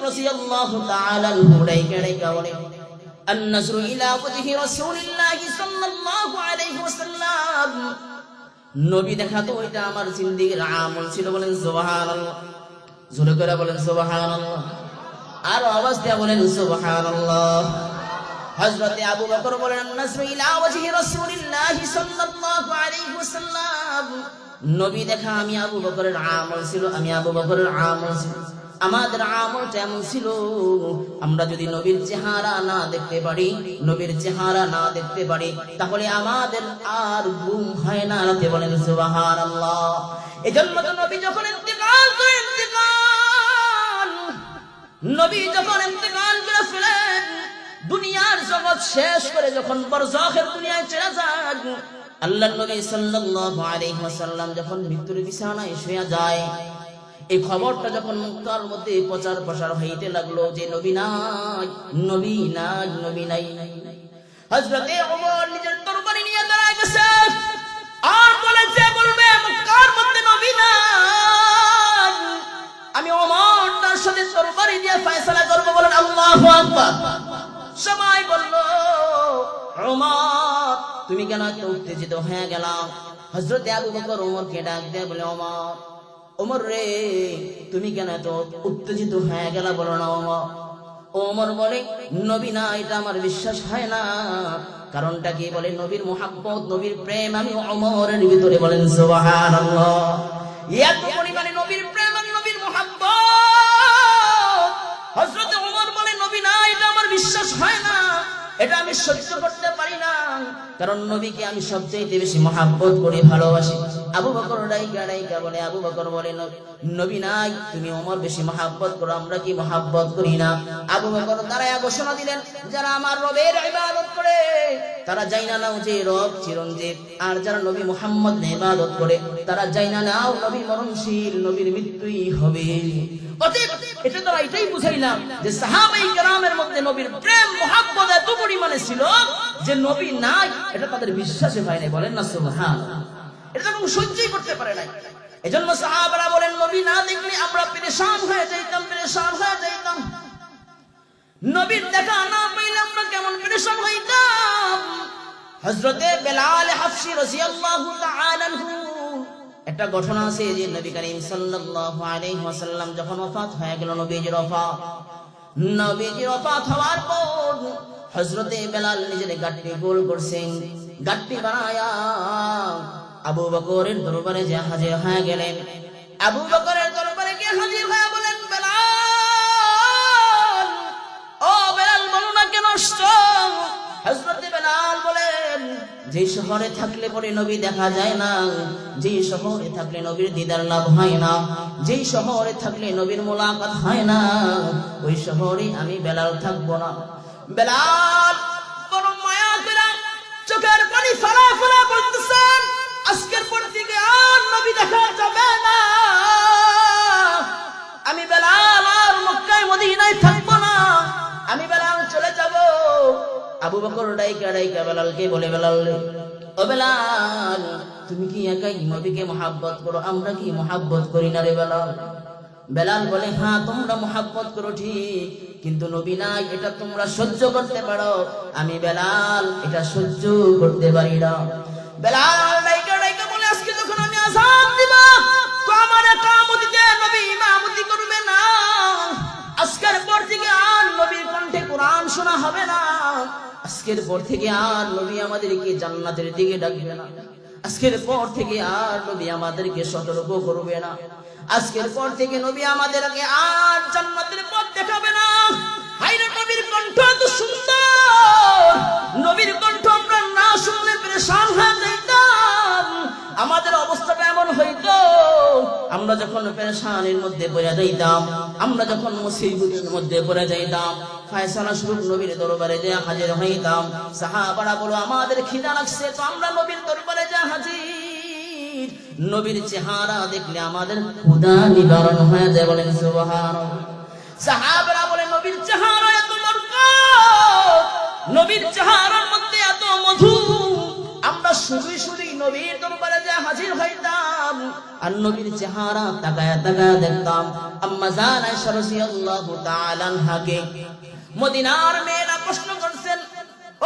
রাদিয়াল্লাহু তাআলা আনহু ডাইকা বলে আন-নাজরু ইলা ওয়াজহি রাসূলিল্লাহি সাল্লাল্লাহু আলাইহি ওয়াসাল্লাম, নবী দেখা তো ওইটা আমার জিন্দেগীর আমল ছিল। বলেন সুবহানাল্লাহ, জোরে করে বলেন সুবহানাল্লাহ, আর আওয়াজ দিয়ে বলেন সুবহানাল্লাহ। হযরতে আবু বকর বলেন আন-নাজরু ইলা ওয়াজহি রাসূলিল্লাহি সাল্লাল্লাহু আলাইহি ওয়াসাল্লাম, নবী দেখা আমি আবু বকরের আমল ছিল, আমি আবু বকরের আমল ছিল। আমাদের আমলটা এমন ছিল, আমরা যদি নবীর চেহারা না দেখতে পারি, নবীর চেহারা না দেখতে পারি, তাহলে আমাদের আর ঘুম হয় না রাতে। বলেন সুবহানাল্লাহ। এজন্য তো নবী যখন ইন্তেকাল করেন, নবী যখন ইন্তেকাল করে ফেলেন, দুনিয়ার জগৎ শেষ করে যখন বরজাখের দুনিয়ায় চলে যান, আল্লাহর নবী সাল্লাল্লাহু আলাইহি ওয়াসাল্লাম যখন মৃত্যুর বিছানায় শুয়ে যায়, এই খবরটা যখন মক্কার মধ্যে প্রচার প্রসার হইতে লাগলো যে নবী নাই, নবী নাই, নবী নাই, হযরতে ওমর নিজের তরবারি নিয়ে দাঁড়ায় গেছে আর বলে যে বলবে মক্কার মধ্যে নবী নাই, আমি ওমর তার সাথে তরবারি দিয়ে ফয়সালা করব। বলেন আল্লাহু আকবার। সবাই বলল ওমর তুমি কেন এত উত্তেজিত হয়ে গেলা? হযরতে আবু বকর ওমরকে ডাক দিয়ে বলে ওমর রে, তুমি কেন এত উত্তেজিত হয়ে গেলা বলো না ওমর। ওমর বলে নবী না, এটা আমার বিশ্বাস হয় না। কারণটা কি? বলে নবীর মুহাব্বত, নবীর প্রেম আমি ওমরের ভিতরে। বলেন সুবহানাল্লাহ। এত পরিমাণে নবীর প্রেম আর নবীর মুহাব্বত, হযরতে ওমর বলে নবী না, এটা আমার বিশ্বাস হয় না, এটা আমি সহ্য করতে পারি না, কারণ নবীকে আমি সবচেয়ে বেশি মহব্বত করি, ভালোবাসি। আবু বকর ডাইকা বলে, আবু বকর বলে নবী নাই, তুমি ওমর বেশি মহব্বত করো, আমরা কি মহব্বত করি না? আবু বকর দাঁড়ায়া ঘোষণা দিলেন, যারা আমার রবের ইবাদত করে তারা জাইনা নাও যে রব চিরঞ্জীব, আর যারা নবী মুহাম্মদের ইবাদত করে তারা জাইনা নাও নবী মরণশীল, নবীর মৃত্যুই হবে। অতএব এটা দ্বারা এটাই বুঝাইলাম যে সাহাবায়ে কেরামের মধ্যে নবীর প্রেম মহব্বত এত পরিমাণে ছিল যে নবী নাই এটা তাদের বিশ্বাসে হয় নাই। বলেন না সুবহানাল্লাহ। এটা তারা সহ্যই করতে পারে নাই। এজন্য সাহাবারা বলেন নবী না দেখলে আমরা পেরেশান হয়ে যাইতাম। নবীর দেখা না পাইলে আমরা কেমন পেরেশান হইতাম। হযরতে বেলাল হাফসি রাদিয়াল্লাহু তাআলা আনহু, একটা ঘটনা আছে যে নবী করিম সাল্লাল্লাহু আলাইহি ওয়াসাল্লাম যখন ওফাত হয়ে গেল, নবীজির ওফাত হওয়ার পর হযরতে বেলাল নিজের গাট্টি গোল করছেন, গাট্টি বানায়া আবু বকরের দরবারে যে হাজির হয়ে গেলেন। আবু বকরের দরবারে গিয়ে হাজির হয়ে বলেন, বেলাল, ও বেলাল বলো না কেন আসছো? হযরতে বেলাল বলেন, যে শহরে থাকলে পরে নবী দেখা যায় না, যে শহরে থাকলে নবীর দিদার লাভ হয় না, যে শহরে থাকলে নবীর মোলাকাত হয় না, ওই শহরে আমি বেলাল থাকবো না। বেলাল বড় মায়া করে চোখের পানি ফেলা বলতেছেন, আজকের পর থেকে আর নবী দেখা যাবে না, আমি বেলাল আর মক্কায় মদিনায় থাকবো না, আমি বেলাল চলে যাব। আবু বকর ডাইকা বেলালকে বলে, বেলাল, ও বেলাল, তুমি কি একাই নবীকে মহব্বত করো, আমরা কি মহব্বত করি না রে বেলাল? বেলাল বলে, হ্যাঁ তোমরা মহব্বত করো ঠিক, কিন্তু নবী নাই এটা তোমরা সহ্য করতে পারো, আমি বেলাল এটা সহ্য করতে পারি না। বেলাল ডাইকা বলে, আজকে যখন আমি আযান দিব তো আমার ইকামতিতে নবী ইমামতি করবে না, আজকের পর থেকে আর নবীর কণ্ঠে কোরআন শোনা হবে না, আজকের পর থেকে আর নবী আমাদেরকে জান্নাতের দিকে ডাকবে না, আজকের পর থেকে আর নবী আমাদেরকে সতর্ক করবে না, আজকের পর থেকে নবী আমাদেরকে আর জান্নাতের পথ দেখাবে না। হায়রে নবীর কণ্ঠ এত সুন্দর, নবীর কণ্ঠ আমরা না শুনলে পেরেশান হয়ে যাইতাম। আমাদের অবস্থাটা এমন হইতো, আমরা যখন পেরেশানির মধ্যে পড়ে যাইতাম, আমরা যখন মুসিবতের মধ্যে পড়ে যাইতাম, ফয়সালা স্বরূপ নবীর দরবারে যে হাজির হইতাম, সাহাবারা বলো আমাদের খিদা লাগছে, তো আমরা নবীর দরবারে যে হাজির, নবীর চেহারা দেখলে আমাদের ক্ষুধা নিবারণ হয়ে যায়। বলেন সুবহানাল্লাহ। সাহাবারা বলে নবীর চেহারা এত বরকত, নবীর চেহারার মধ্যে এত মধু, আমরা শুধুই নবীর দরবারে যে হাজির হইতাম, আর নবীর চেহারা তাকায়া তাকায়া দেখতাম আম্মা জান আয়েশা রাদিয়াল্লাহু তাআলা আনহাকে। মদিনার মেয়েরা প্রশ্ন করছেন,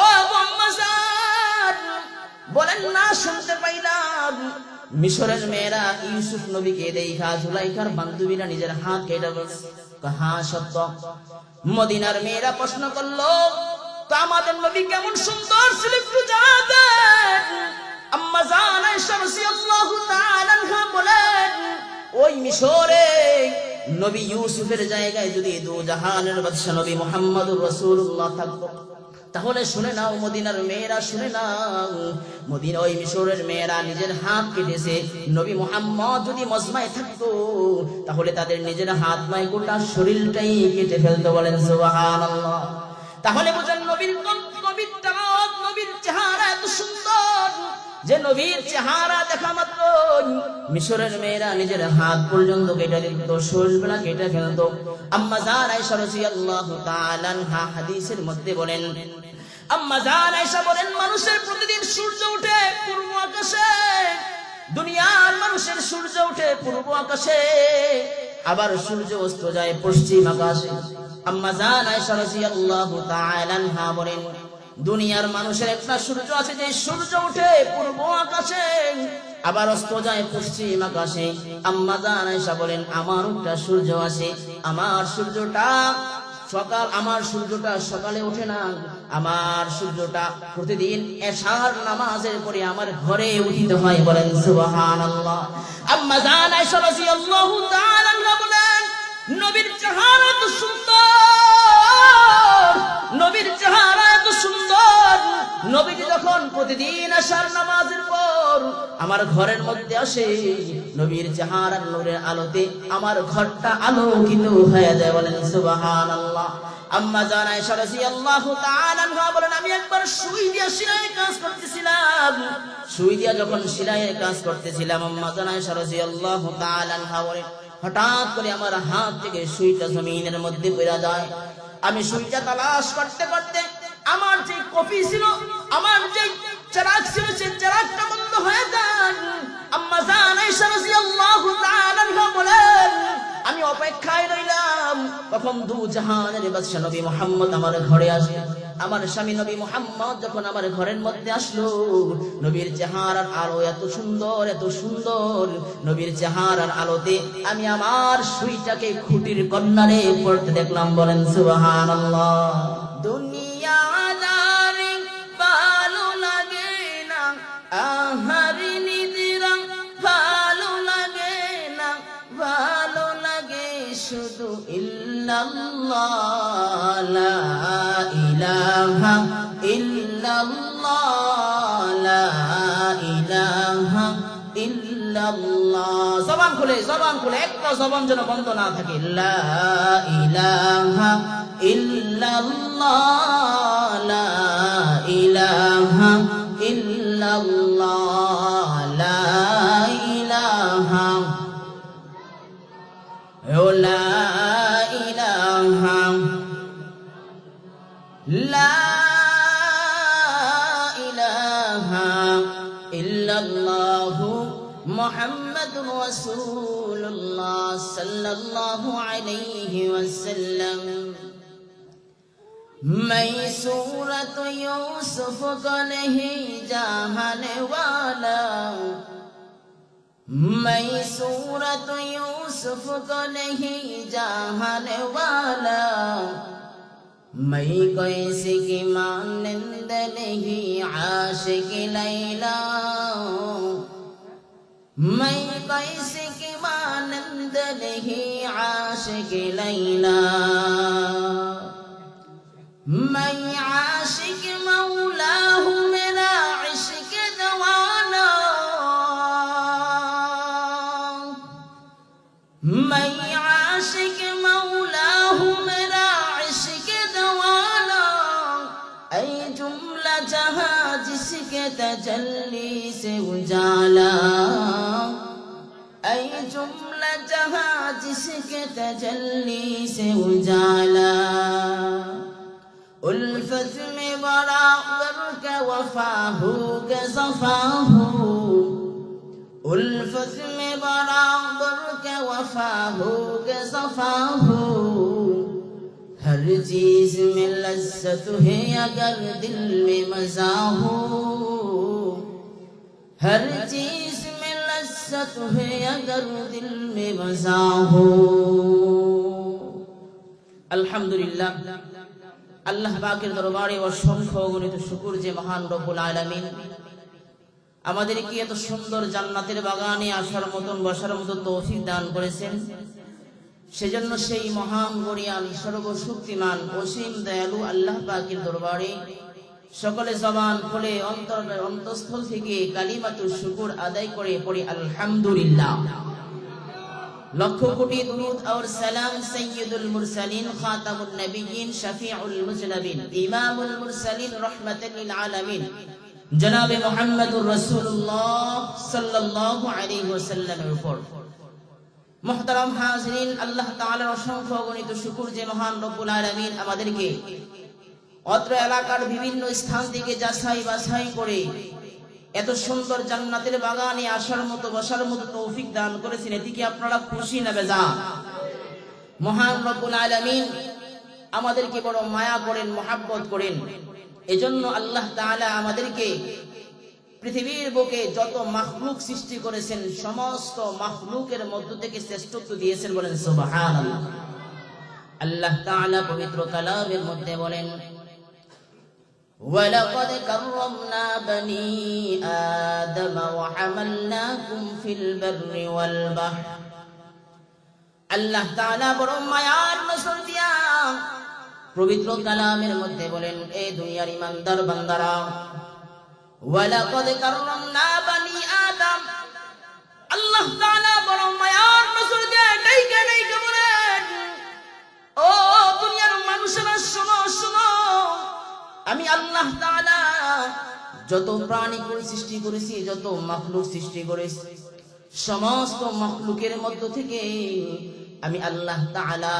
ও আম্মা জান বলেন না, শুনতে পাইলাম মিশরের মেয়েরা ইউসুফ নবীকে দেখা জুলাইখার বান্ধবীরা নিজের হাত কেটে ফেলছে। হ্যাঁ সত্য। মদিনার মেয়েরা প্রশ্ন করলো, তো আমাদের নবী কেমন সুন্দর ছিল একটু জানাতেন। আম্মা জান আয়েশা রাদিয়াল্লাহু তাআলা আনহা বলেন, ওই মিশরে নবী ইউসুফের জায়গায় যদি দু জাহানের বাদশা নবী মুহাম্মদুর রাসূলুল্লাহ থাকতো, তাহলে শুনে নাও মদিনার মেয়েরা, শুনে নাও, মদিনা ওই মিশরের মেয়েরা নিজের হাত কেটেছে। নবী মুহাম্মদ যদি মজমায় থাকতো, তাহলে তাদের নিজের হাত নয় গোটা শরীরটাই কেটে ফেলতো। বলেন সুবহানাল্লাহ। তাহলে বুঝেন নবীর চেহারা এত সুন্দর যে নবীর চেহারা দেখা মাত্র মিশরের মেয়েরা নিজের হাত পর্যন্ত কেটে দিত, শরীরটা কেটে ফেলতো। আম্মা জান আয়েশা রাদিয়াল্লাহু তাআলা আনহা হাদিসের মধ্যে বলেন, আম্মা জান আয়েশা বলেন, মানুষের প্রতিদিন সূর্য ওঠে পূর্ব আকাশে, দুনিয়ার মানুষের সূর্য ওঠে পূর্ব আকাশে, আবার সূর্য অস্ত যায় পশ্চিম আকাশে। আম্মা জান আয়েশা রাদিয়াল্লাহু তাআলা আনহা বলেন, দুনিয়ার মানুষের একটা সূর্য আছে যে সূর্য ওঠে পূর্ব আকাশে, আবার অস্ত যায় পশ্চিম আকাশে। আম্মা জান আয়েশা বলেন, আমার একটা সূর্য আছে, আমার সূর্যটা সকালে ওঠে না, আমার সূর্যটা প্রতিদিন এশার নামাজের পরে আমার ঘরে উঠিতে হয়। বলেন সুবহানাল্লাহ। আম্মা জান আয়েশা রাদিয়াল্লাহু তাআলা আনহা বলেন, নবীর চেহারা এত সুন্দর, নবীর চেহারা এত সুন্দর, নবীজি যখন প্রতিদিন এশার নামাজের পর আমার ঘরের মধ্যে আসে, নবীর চেহারার নূরের আলোতে আমার ঘরটা আলোকিত হয়ে যায়। বলেন সুবহানাল্লাহ। আম্মা জান আয়েশা রাদিয়াল্লাহু তাআলা আনহা বলেন, আমি একবার সুই দিয়া সেলাইয়ের কাজ করতেছিলাম, সুই দিয়া যখন সেলাইয়ের কাজ করতেছিলাম, আম্মা জান আয়েশা রাদিয়াল্লাহু তাআলা আনহা বলেন, হঠাৎ করে আমার হাত থেকে সুইটা জমিনের মধ্যে পড়ে যায়। আমি সুইটা তালাশ করতে করতে আমার যে কপি ছিল, আমার যে চিরাগ ছিল, সেই চিরাগটা বন্ধ হয়ে যায়। আম্মা জান আয়েশা রাদিয়াল্লাহু তাআলা আনহা বলেন, আমি অপেক্ষায় রইলাম কখন দু জাহানের বাদশা নবী মুহাম্মদ আমার ঘরে আসবে। আমার স্বামী নবী মুহাম্মদ যখন আমার ঘরের মধ্যে আসলো, নবীর চেহারার আলো এত সুন্দর, এত সুন্দর, নবীর চেহারার আলোতে আমি আমার সুইটাকে খুঁটির কর্নারে পড়তে দেখলাম। বলেন সুবহানাল্লাহ। দুনিয়াদারি ভালো লাগে না, আহারি নিদিরা ভালো লাগে না, ভালো লাগে শুধু ইল্লাল্লাহ, লা ইলাহা ইল্লাল্লাহ, লা ইলাহা ইল্লাল্লাহ। জবান খুলে একটা জবান যেন বন্ধ না থাকে। লা ইলাহা ইল্লাল্লাহ, লা ইলাহা ইল্লাল্লাহ, লা ইলাহা, লা ইলাহা, লা ইলাহা ইল্লাল্লাহু মুহাম্মাদুর রাসূলুল্লাহ সাল্লাল্লাহু আলাইহি ওয়াসাল্লাম। मैं सूरत यूसुफ को नहीं जानने वाला, मैं सूरत यूसुफ को नहीं जानने वाला, मैं कैसे की मानंद नहीं आशिक लैला, मैं कैसे की मानंद नहीं आशिक लैला, मैं आशिक मौला हूँ मेरा इश्क दवाना, मैं आशिक मौला हूँ मेरा इश्क दवाना, ऐ जुमला जहाँ जिसके तजल्ली से उजाला, ऐ जुमला जहाँ जिसके तजल्ली से उजाला, उल्फत में बराबर का वफा हो के सफा हो, उल्फत में बराबर के वफा हो के सफा हो, हर चीज में लज्जत है अगर दिल में मजा हो, हर चीज में लज्जत है अगर दिल में मजा हो। अल्हम्दुलिल्लाह, আল্লাহ পাকের দরবারে অসংখ্য অগণিত শুকর যে মহান রব্বুল আলামিন আমাদেরকে এত সুন্দর জান্নাতের বাগানে আসার মতন বসার মতো তৌফিক দান করেছেন। সেজন্য সেই মহান গরিয়ান সর্বশক্তিমান অসীম দয়ালু আল্লাহ পাকের দরবারে সকলে জবান খুলে অন্তঃস্থল থেকে কালিমাতুশ শুকর আদায় করে পড়ি আলহামদুলিল্লাহ। लख कोटि दुरूद और सलाम सय्यदुल मुरसलीन खातमुन नबिय्यीन शफीउल मुज़नबिन इमामुल मुरसलीन रहमतल लिल आलमीन जनाब मुहम्मदुर रसूलुल्लाह सल्लल्लाहु अलैहि वसल्लमेर ऊपर। मुहतरम हाज़रीन, अल्लाह ताआलार असंख्य अगणित शुक्र जे महान रब्बुल आलमीन আমাদেরকে অত্র এলাকার বিভিন্ন স্থান থেকে যাচাই বাছাই করে এত সুন্দর জান্নাতের বাগানে আসার মতো বসার মতো তৌফিক দান করেছেন। এতে কি আপনারা খুশি না বেজার? মহান রব্বুল আলামিন আমাদেরকে বড় মায়া করেন, মহব্বত করেন। এজন্য আল্লাহ তাআলা আমাদেরকে পৃথিবীর বুকে যত মাখলুক সৃষ্টি করেছেন সমস্ত মাখলুকের মধ্য থেকে শ্রেষ্ঠত্ব দিয়েছেন, বলেন সুবহানাল্লাহ। আল্লাহ তাআলা পবিত্র কালামের মধ্যে বলেন, وَلَقَدْ كَرَّمْنَا بَنِي آدَمَ وَحَمَلْنَاكُمْ فِي الْبَرِّ وَالْبَحْرِ। আল্লাহ তাআলা বড় মায়ার নজর দিয়া পবিত্র কালামের মধ্যে বলেন, এ দুনিয়ার ইমানদার বান্দারা, وَلَقَدْ كَرَّمْنَا بَنِي آدَمَ, আল্লাহ তাআলা বড় মায়ার নজর দিয়া ডাইকা ডাইকা বলেন, ও দুনিয়ার মানুষেরা শোনো শোনো, আমি আল্লাহ তাআলা যত প্রাণী সৃষ্টি করেছি, যত মাখলুক সৃষ্টি করেছি, সমস্ত মাখলুকের মধ্য থেকে আমি আল্লাহ তাআলা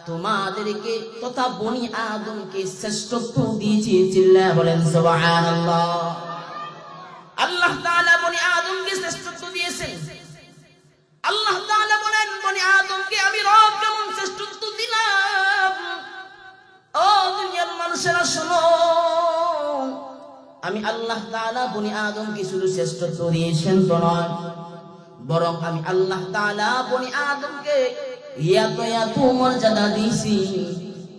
তোমাদেরকে তথা বনি আদমকে শ্রেষ্ঠত্ব দিয়েছি। চিল্লায়া বলেন সুবহানাল্লাহ। আল্লাহ তাআলা বনি আদমকে শ্রেষ্ঠত্ব দিয়েছেন। আল্লাহ তাআলা বলেন, বনি আদমকে আমি রব কেমন শ্রেষ্ঠত্ব দিলাম। ও দুনিয়ার মানুষেরা শোনো, আমি আল্লাহ তাআলা বনি আদমকে শুধু শ্রেষ্ঠত্ব দিয়েছেন তো নয়, বরং আমি আল্লাহ তাআলা বনি আদমকে এত মর্যাদা দিয়েছি,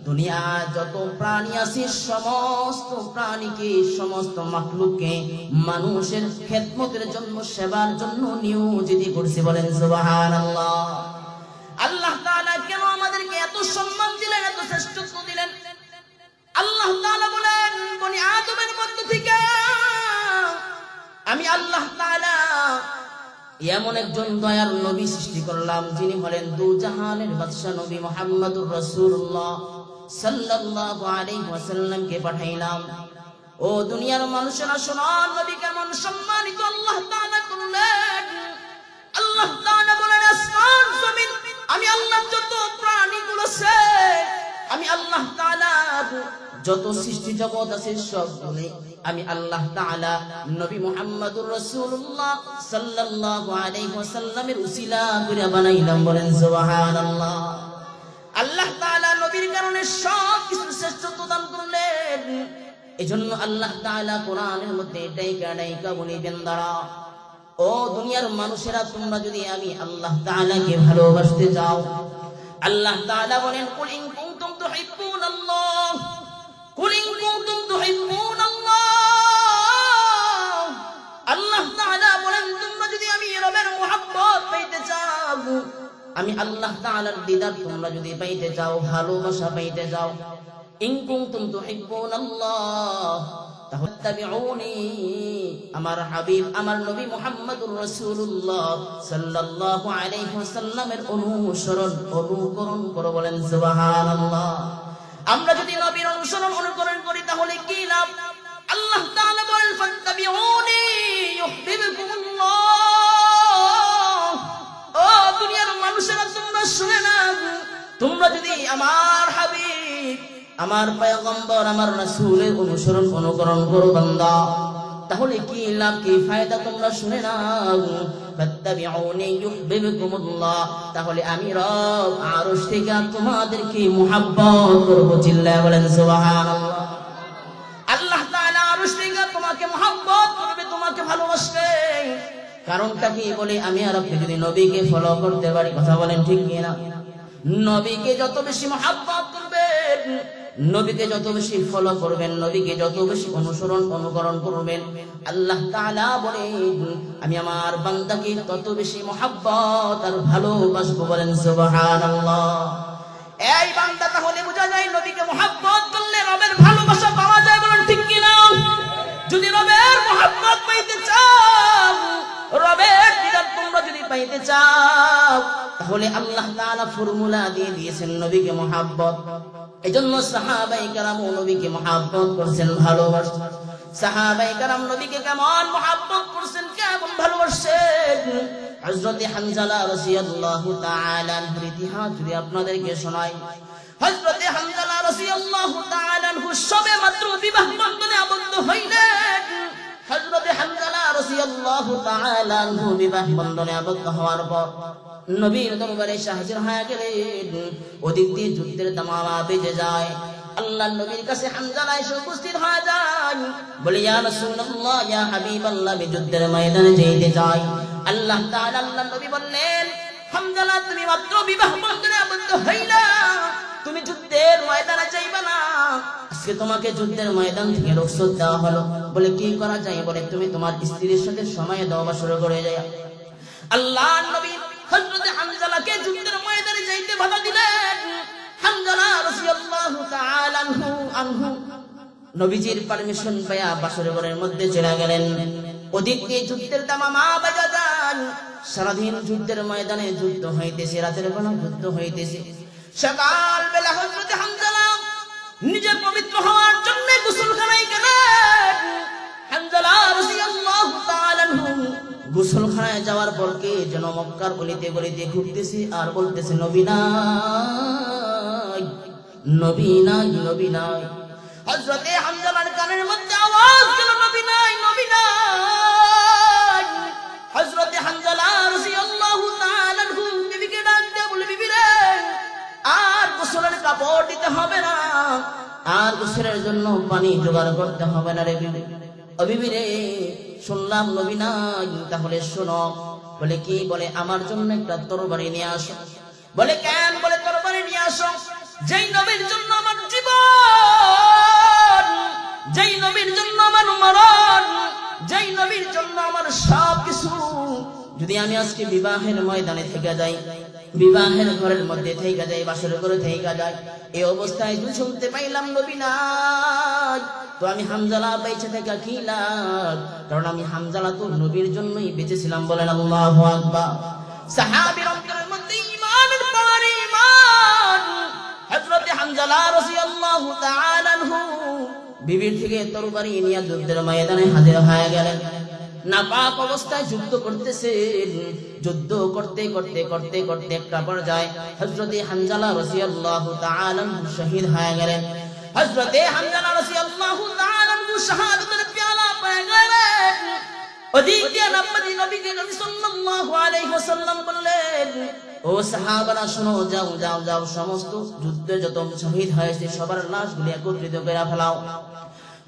দুনিয়া যত প্রাণী আছে সমস্ত প্রাণীকে, সমস্ত মাখলুককে মানুষের খেদমতের জন্য, সেবার জন্য নিয়োজিত করছে, বলেন সুবহানাল্লাহ। আল্লাহ তাআলা কেন আমাদেরকে এত সম্মান দিলেন, এত শ্রেষ্ঠত্ব দিলেন? আল্লাহ তাআলা বলেন, বনি আদমের মধ্য থেকে আমি আল্লাহ তাআলা এমন একজন দয়ার নবী সৃষ্টি করলাম, যিনি হলেন দু জাহানের বাদশা নবী মুহাম্মদুর রাসূলুল্লাহ সাল্লাল্লাহু আলাইহি ওয়াসাল্লামকে পাঠাইলাম। ও দুনিয়ার মানুষেরা শোনো, নবী কেমন সম্মানিত আল্লাহ তাআলা করলেন। আল্লাহ তাআলা বলেন, আসমান জমিন আমি আল্লাহ যত প্রাণীগুলো আছে, আমি আল্লাহ তাআলা যত সৃষ্টি জগৎ আছে সবগুলো আমি আল্লাহ তাআলা নবী মুহাম্মদুর রাসূলুল্লাহ সাল্লাল্লাহু আলাইহি ওয়াসাল্লামের উসিলা করে বানাইলাম, বলেন সুবহানাল্লাহ। আল্লাহ তাআলা নবীর কারণে সব কিছু শ্রেষ্ঠত্ব দান করলেন। এজন্য আল্লাহ তাআলা কোরআনের মধ্যে ডাইকা ডাইকা বলে, বান্দারা, ও দুনিয়ার মানুষেরা, তোমরা যদি আমি আল্লাহ তাআলাকে ভালোবাসতে চাও, আল্লাহ তাআলা বলেন, কুল ইন কুনতুম তুহিব্বুনাল্লাহ, কুল ইন কুনতুম তুহিব্বুনাল্লাহ। আল্লাহ তাআলা বলেন, তোমরা যদি আমি রবের মুহাব্বত পাইতে চাও, আমি আল্লাহ তাআলার দিদার তোমরা যদি পাইতে চাও, ভালোবাসা পাইতে চাও, ইন কুনতুম তুহিব্বুনাল্লাহ তাত্তাবিউনি, আমার হাবিব আমার নবী মুহাম্মদুর রাসূলুল্লাহ সাল্লাল্লাহু আলাইহি ওয়াসাল্লামের অনুকরণ করো, বলেন সুবহানাল্লাহ। আমরা যদি নবীর অনুসরণ অনুকরণ করি তাহলে কি লাভ? আল্লাহ তাআলা বলেন, ফাত্তাবিউনি ইউহিব্বুকুমুল্লাহ। ও দুনিয়ার মানুষেরা তোমরা শুনে নাও, তোমরা যদি আমার হাবিব, আমার পয়গম্বর, আমার রাসূলের অনুসরণ অনুকরণ করো বান্দা, তাহলে কি লাভ কি ফায়দা তোমরা শুনে নাও। ফাত্তাবিউনি ইউহিব্বুকুমুল্লাহ, তাহলে আমি রব আরশ থেকে তোমাদেরকে মুহাব্বত করব। চিল্লায়ে বলেন সুবহানাল্লাহ। আল্লাহ তাআলা আরশ থেকে তোমাকে মুহাব্বত করবে, তোমাকে ভালোবাসবে। কারণটা কি বলে আমি আর আপনি যদি নবীকে ফলো করতে পারি, কথা বলেন ঠিক কি না? নবীকে যত বেশি মুহাব্বত করবেন, নবীকে যত বেশি ফলো করবেন, নবীকে যত বেশি অনুকরণ করবেন, আল্লাহ তাআলা বলেন আমি আমার বান্দাকে তত বেশি মুহাব্বত আর ভালোবাসবো। বলেন সুবহানাল্লাহ। এই বান্দা তাহলে বোঝা যায় নবীকে মুহাব্বত করলে রবের ভালোবাসা পাওয়া যায়। বলেন ঠিক কি না? যদি রবের মুহাব্বত পাইতে চাও, রবের দিদার তোমরা যদি পাইতে চাও, তাহলে আল্লাহ তাআলা ফর্মুলা দিয়ে দিয়েছেন নবীকে মুহাব্বত। এজন্য সাহাবায়ে কেরাম নবীকে মুহাব্বত করছেন, ভালোবাসেন। সাহাবায়ে কেরাম নবীকে কেমন মুহাব্বত করছেন, কেমন ভালোবাসেন। হযরত হানজালা রাদিয়াল্লাহু তাআলা আনহুর ইতিহাস যদি আপনাদেরকে শোনাই, হযরত হানজালা রাদিয়াল্লাহু তাআলা আনহু সবে মাত্র বিবাহ বন্ধনে আবদ্ধ হইলেন। হযরত হানজালা রাদিয়াল্লাহু তাআলা আনহু বিবাহ বন্ধনে আবদ্ধ হওয়ার পর নবীর দরবারে এসে হাজির হয়ে গেলেন। ওদিক দিয়ে যুদ্ধের দামামা বেজে যায়। আল্লাহর নবীর কাছে হানজালা এসে উপস্থিত হয়ে যায়, বলে ইয়া রাসূলুল্লাহ, ইয়া হাবিবাল্লাহ, আমি যুদ্ধের ময়দানে যেতে চাই। আল্লাহ তাআলা আল্লাহর নবী বললেন, হানজালা তুমি মাত্র বিবাহ বন্ধনে আবদ্ধ হইলা, তুমি যুদ্ধের ময়দানে যাইবা না। আজকে তোমাকে যুদ্ধের ময়দান থেকে রুখসত দেওয়া হলো। বলে কি করা যায়? বলে তুমি তোমার স্ত্রীর সাথে সময় দেওয়া শুরু করে যায়। আল্লাহর নবী হযরত হানজালাকে যুদ্ধের ময়দানে যাইতে বাধা দিলেন। হানজালা রাদিয়াল্লাহু তাআলা আনহু নবীজির পারমিশন পায়া বাসর ঘরের মধ্যে চলে গেলেন। ওদিকে যুদ্ধের দামামা বাজা যায়। সারাদিন যুদ্ধের ময়দানে যুদ্ধ হইতেছে, রাতের বেলা যুদ্ধ হইতেছে। সকাল বেলা হযরত হানজালা নিজে পবিত্র হওয়ার জন্য গোসলখানায় গেলেন। হানজালা রাদিয়াল্লাহু তাআলা আনহু গোসলখানায় যাওয়ার পর কে যেন মক্কার গলিতে গলিতে ঘুরতেছে আর বলতেছে, নবী নাই, নবী নাই, নবী নাই। হযরত হানজালার কানের মধ্যে আওয়াজ গেল, নবী নাই, নবী নাই। হযরত হানজালা রাদিয়াল্লাহু তাআলা আনহু বিবিকে ডাক দিয়ে বলে, বিবি রে, আর গোসলের কাপড় দিতে হবে না, আর গোসলের জন্য পানি জোগাড় করতে হবে না রে বিবি। ও বিবি রে, শুনলাম নবী নাই, তাহলে শোনো। বলে কি? বলে আমার জন্য একটা তরবারি নিয়ে আসো। বলে কেন? বলে তরবারি নিয়ে আসো, যেই নবীর জন্য আমার জীবন, যেই নবীর জন্য আমার মরণ, যেই নবীর জন্য আমার সব কিছু, যদি আমি আজকে বিবাহের ময়দানে থেকে যাই, বিবাহের ঘরের মধ্যে থেকে যাই, বাসর ঘরে থেকে যাই, এই অবস্থায় যদি শুনতে পাইলাম নবী নাই, তো আমি হানজালা বেঁচে থেকে কি লাভ? কারণ আমি হানজালা তো নবীর জন্যই বেঁচেছিলাম। বলেন আল্লাহু আকবার। সাহাবীর অন্তরের মধ্যে ঈমানের পাওয়ার ঈমান। হযরত হানজালা রাদিয়াল্লাহু তাআলা আনহু বিবির থেকে তরবারি নিয়ে যুদ্ধের ময়দানে হাজির হয়ে গেলেন। নাপাক অবস্থায় যুদ্ধ করতেছেন। যুদ্ধ করতে করতে করতে করতে একটা পর্যায়ে হযরত হানজালা রাদিয়াল্লাহু তাআলা আনহু শহীদ হয়ে গেলেন। হযরত হানজালা রাদিয়াল্লাহু তাআলা আনহু শাহাদাতের পেয়ালা পেয়ে গেলেন। ওদিকে নবীকে নবী সাল্লাল্লাহু আলাইহি ওয়াসাল্লাম বললেন, ও সাহাবারা শোনো, যাও যাও যাও, সমস্ত যুদ্ধে যত শহীদ হয়েছে সবার লাশগুলো একত্রিত করে ফেলাও।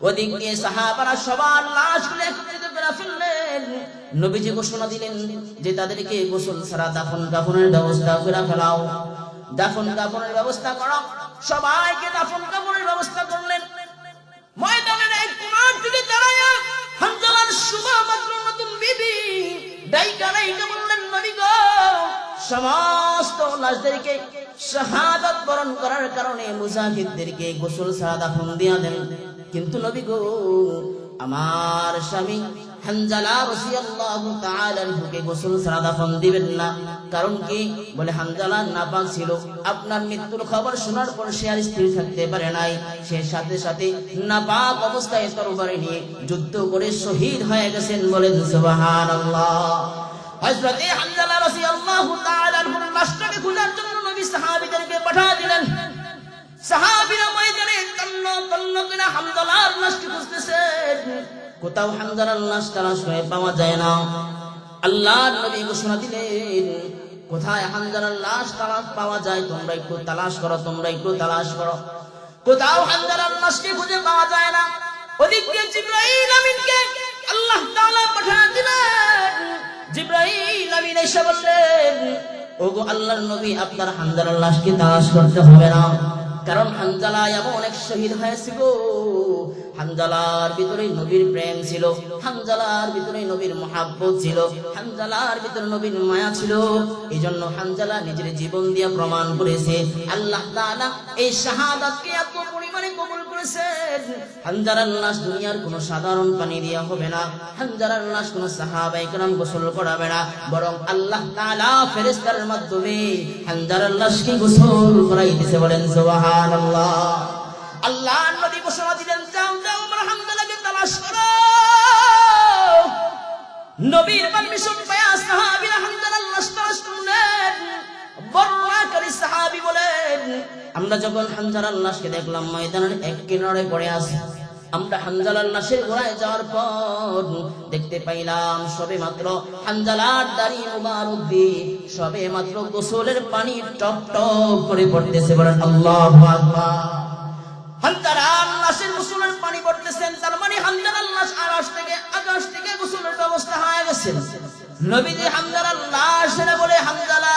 ওদিকে সাহাবারা সবার লাশগুলো একত্রিত করে ফেললেন। নবীজি ঘোষণা দিলেন যে তাদেরকে গোসল ছাড়া দাফন কাফনের ব্যবস্থা করে ফেলাও, দাফন কাফনের ব্যবস্থা করো। সবাইকে দাফন কাফনের ব্যবস্থা করলেন। ময়দানের এক কোণার দিকে দাঁড়ায়া হানজালার শুভমাত্র নতুন বিবি ডাইকা ডাইকা বললেন, নবী গো, সমস্ত লাশদেরকে শাহাদাত বরণ করার কারণে মুজাহিদদেরকে গোসল ছাড়া দাফন দিয়া দেন। কিন্তু নবী গো, আমার স্বামী হানজালা রাদিয়াল্লাহু তাআলা আনহুকে গোসল ছাড়া দাফন দিবেন না। কারণ কি? বলে হানজালা নাপাক ছিল। আপনার মৃত্যুর খবর শোনার পর সে আর স্থির থাকতে পারে নাই। সে সাথে সাথে নাপাক অবস্থায় তরবারি নিয়ে যুদ্ধ করে শহীদ হয়ে গেছেন। বলেন সুবহানাল্লাহ। হযরত হানজালা রাদিয়াল্লাহু তাআলা আনহুর লাশটাকে খোঁজার জন্য নবী সাহাবীদেরকে পাঠিয়ে দিলেন। সাহাবীরা ময়দানে তন্ন তন্ন করে হানজালার লাশকে খুঁজতেছেন। কোথাও হামজালার লাশ তালাশ করে পাওয়া যায় না। আল্লাহর নবী ঘোষণা দিলেন, কোথায় হামজালার লাশ তালাশ পাওয়া যায় তোমরা একটু তালাশ করো, তোমরা একটু তালাশ করো। কোথাও হামজালার লাশকে খুঁজে পাওয়া যায় না। ওদিকে জিবরাইল আমিনকে আল্লাহ তাআলা পাঠিয়ে দিলেন। জিবরাইল আমিন এসে বললেন, ওগো আল্লাহর নবী, আপনার হামজালার লাশকে তালাশ করতে হবে না, কারণ হামজালা এমন এক শহীদ হয়েছিল, হামজালার ভিতরে নবীর প্রেম ছিল, হামজালার ভিতরে নবীর মহাব্বত ছিল, হামজালার ভিতরে নবীর মায়া ছিল। এই জন্য হামজালা নিজের জীবন দিয়ে প্রমাণ করেছে। আল্লাহ তাআলা এই শাহাদাতকে এত পরিমাণে কবুল করেছেন। হামজালার লাশ দুনিয়ার কোনো সাধারণ পানি দিয়া হবে না, হামজালার লাশ কোনো সাহাবায়ে কেরাম গোসল করাবে না, বরং আল্লাহ তাআলা ফেরেশতার মাধ্যমে হামজালার লাশকে গোসল করাইতেছে। বলেন সুবহানাল্লাহ। আল্লাহর নবী ঘোষণা দিলেন, যাও যাও আমার হামজালাকে তালাশ করো। নবীর পারমিশন পায়া সাহাবীরা হামজালার লাশ তালাশ করলেন। বর্ণনাকারী সাহাবী বলেন, আমরা যখন হামজালার লাশকে দেখলাম ময়দানের এক কিনারে পড়ে আছে, আমরা হামজালার লাশের গোড়ায় যাওয়ার পর দেখতে পাইলাম সবে মাত্র হামজালার দাড়ি মুবারক দিয়ে সবে মাত্র গোসলের পানি টপ টপ করে পড়তেছে। বলেন আল্লাহু আকবার। হামজালার লাশের গোসলের পানি পড়তেছেন, তার মানে হামজালার লাশ আকাশ থেকে গোসলের ব্যবস্থা হয়ে গেছে। নবীজি হামজালার লাশ এনে বলে, হামজালা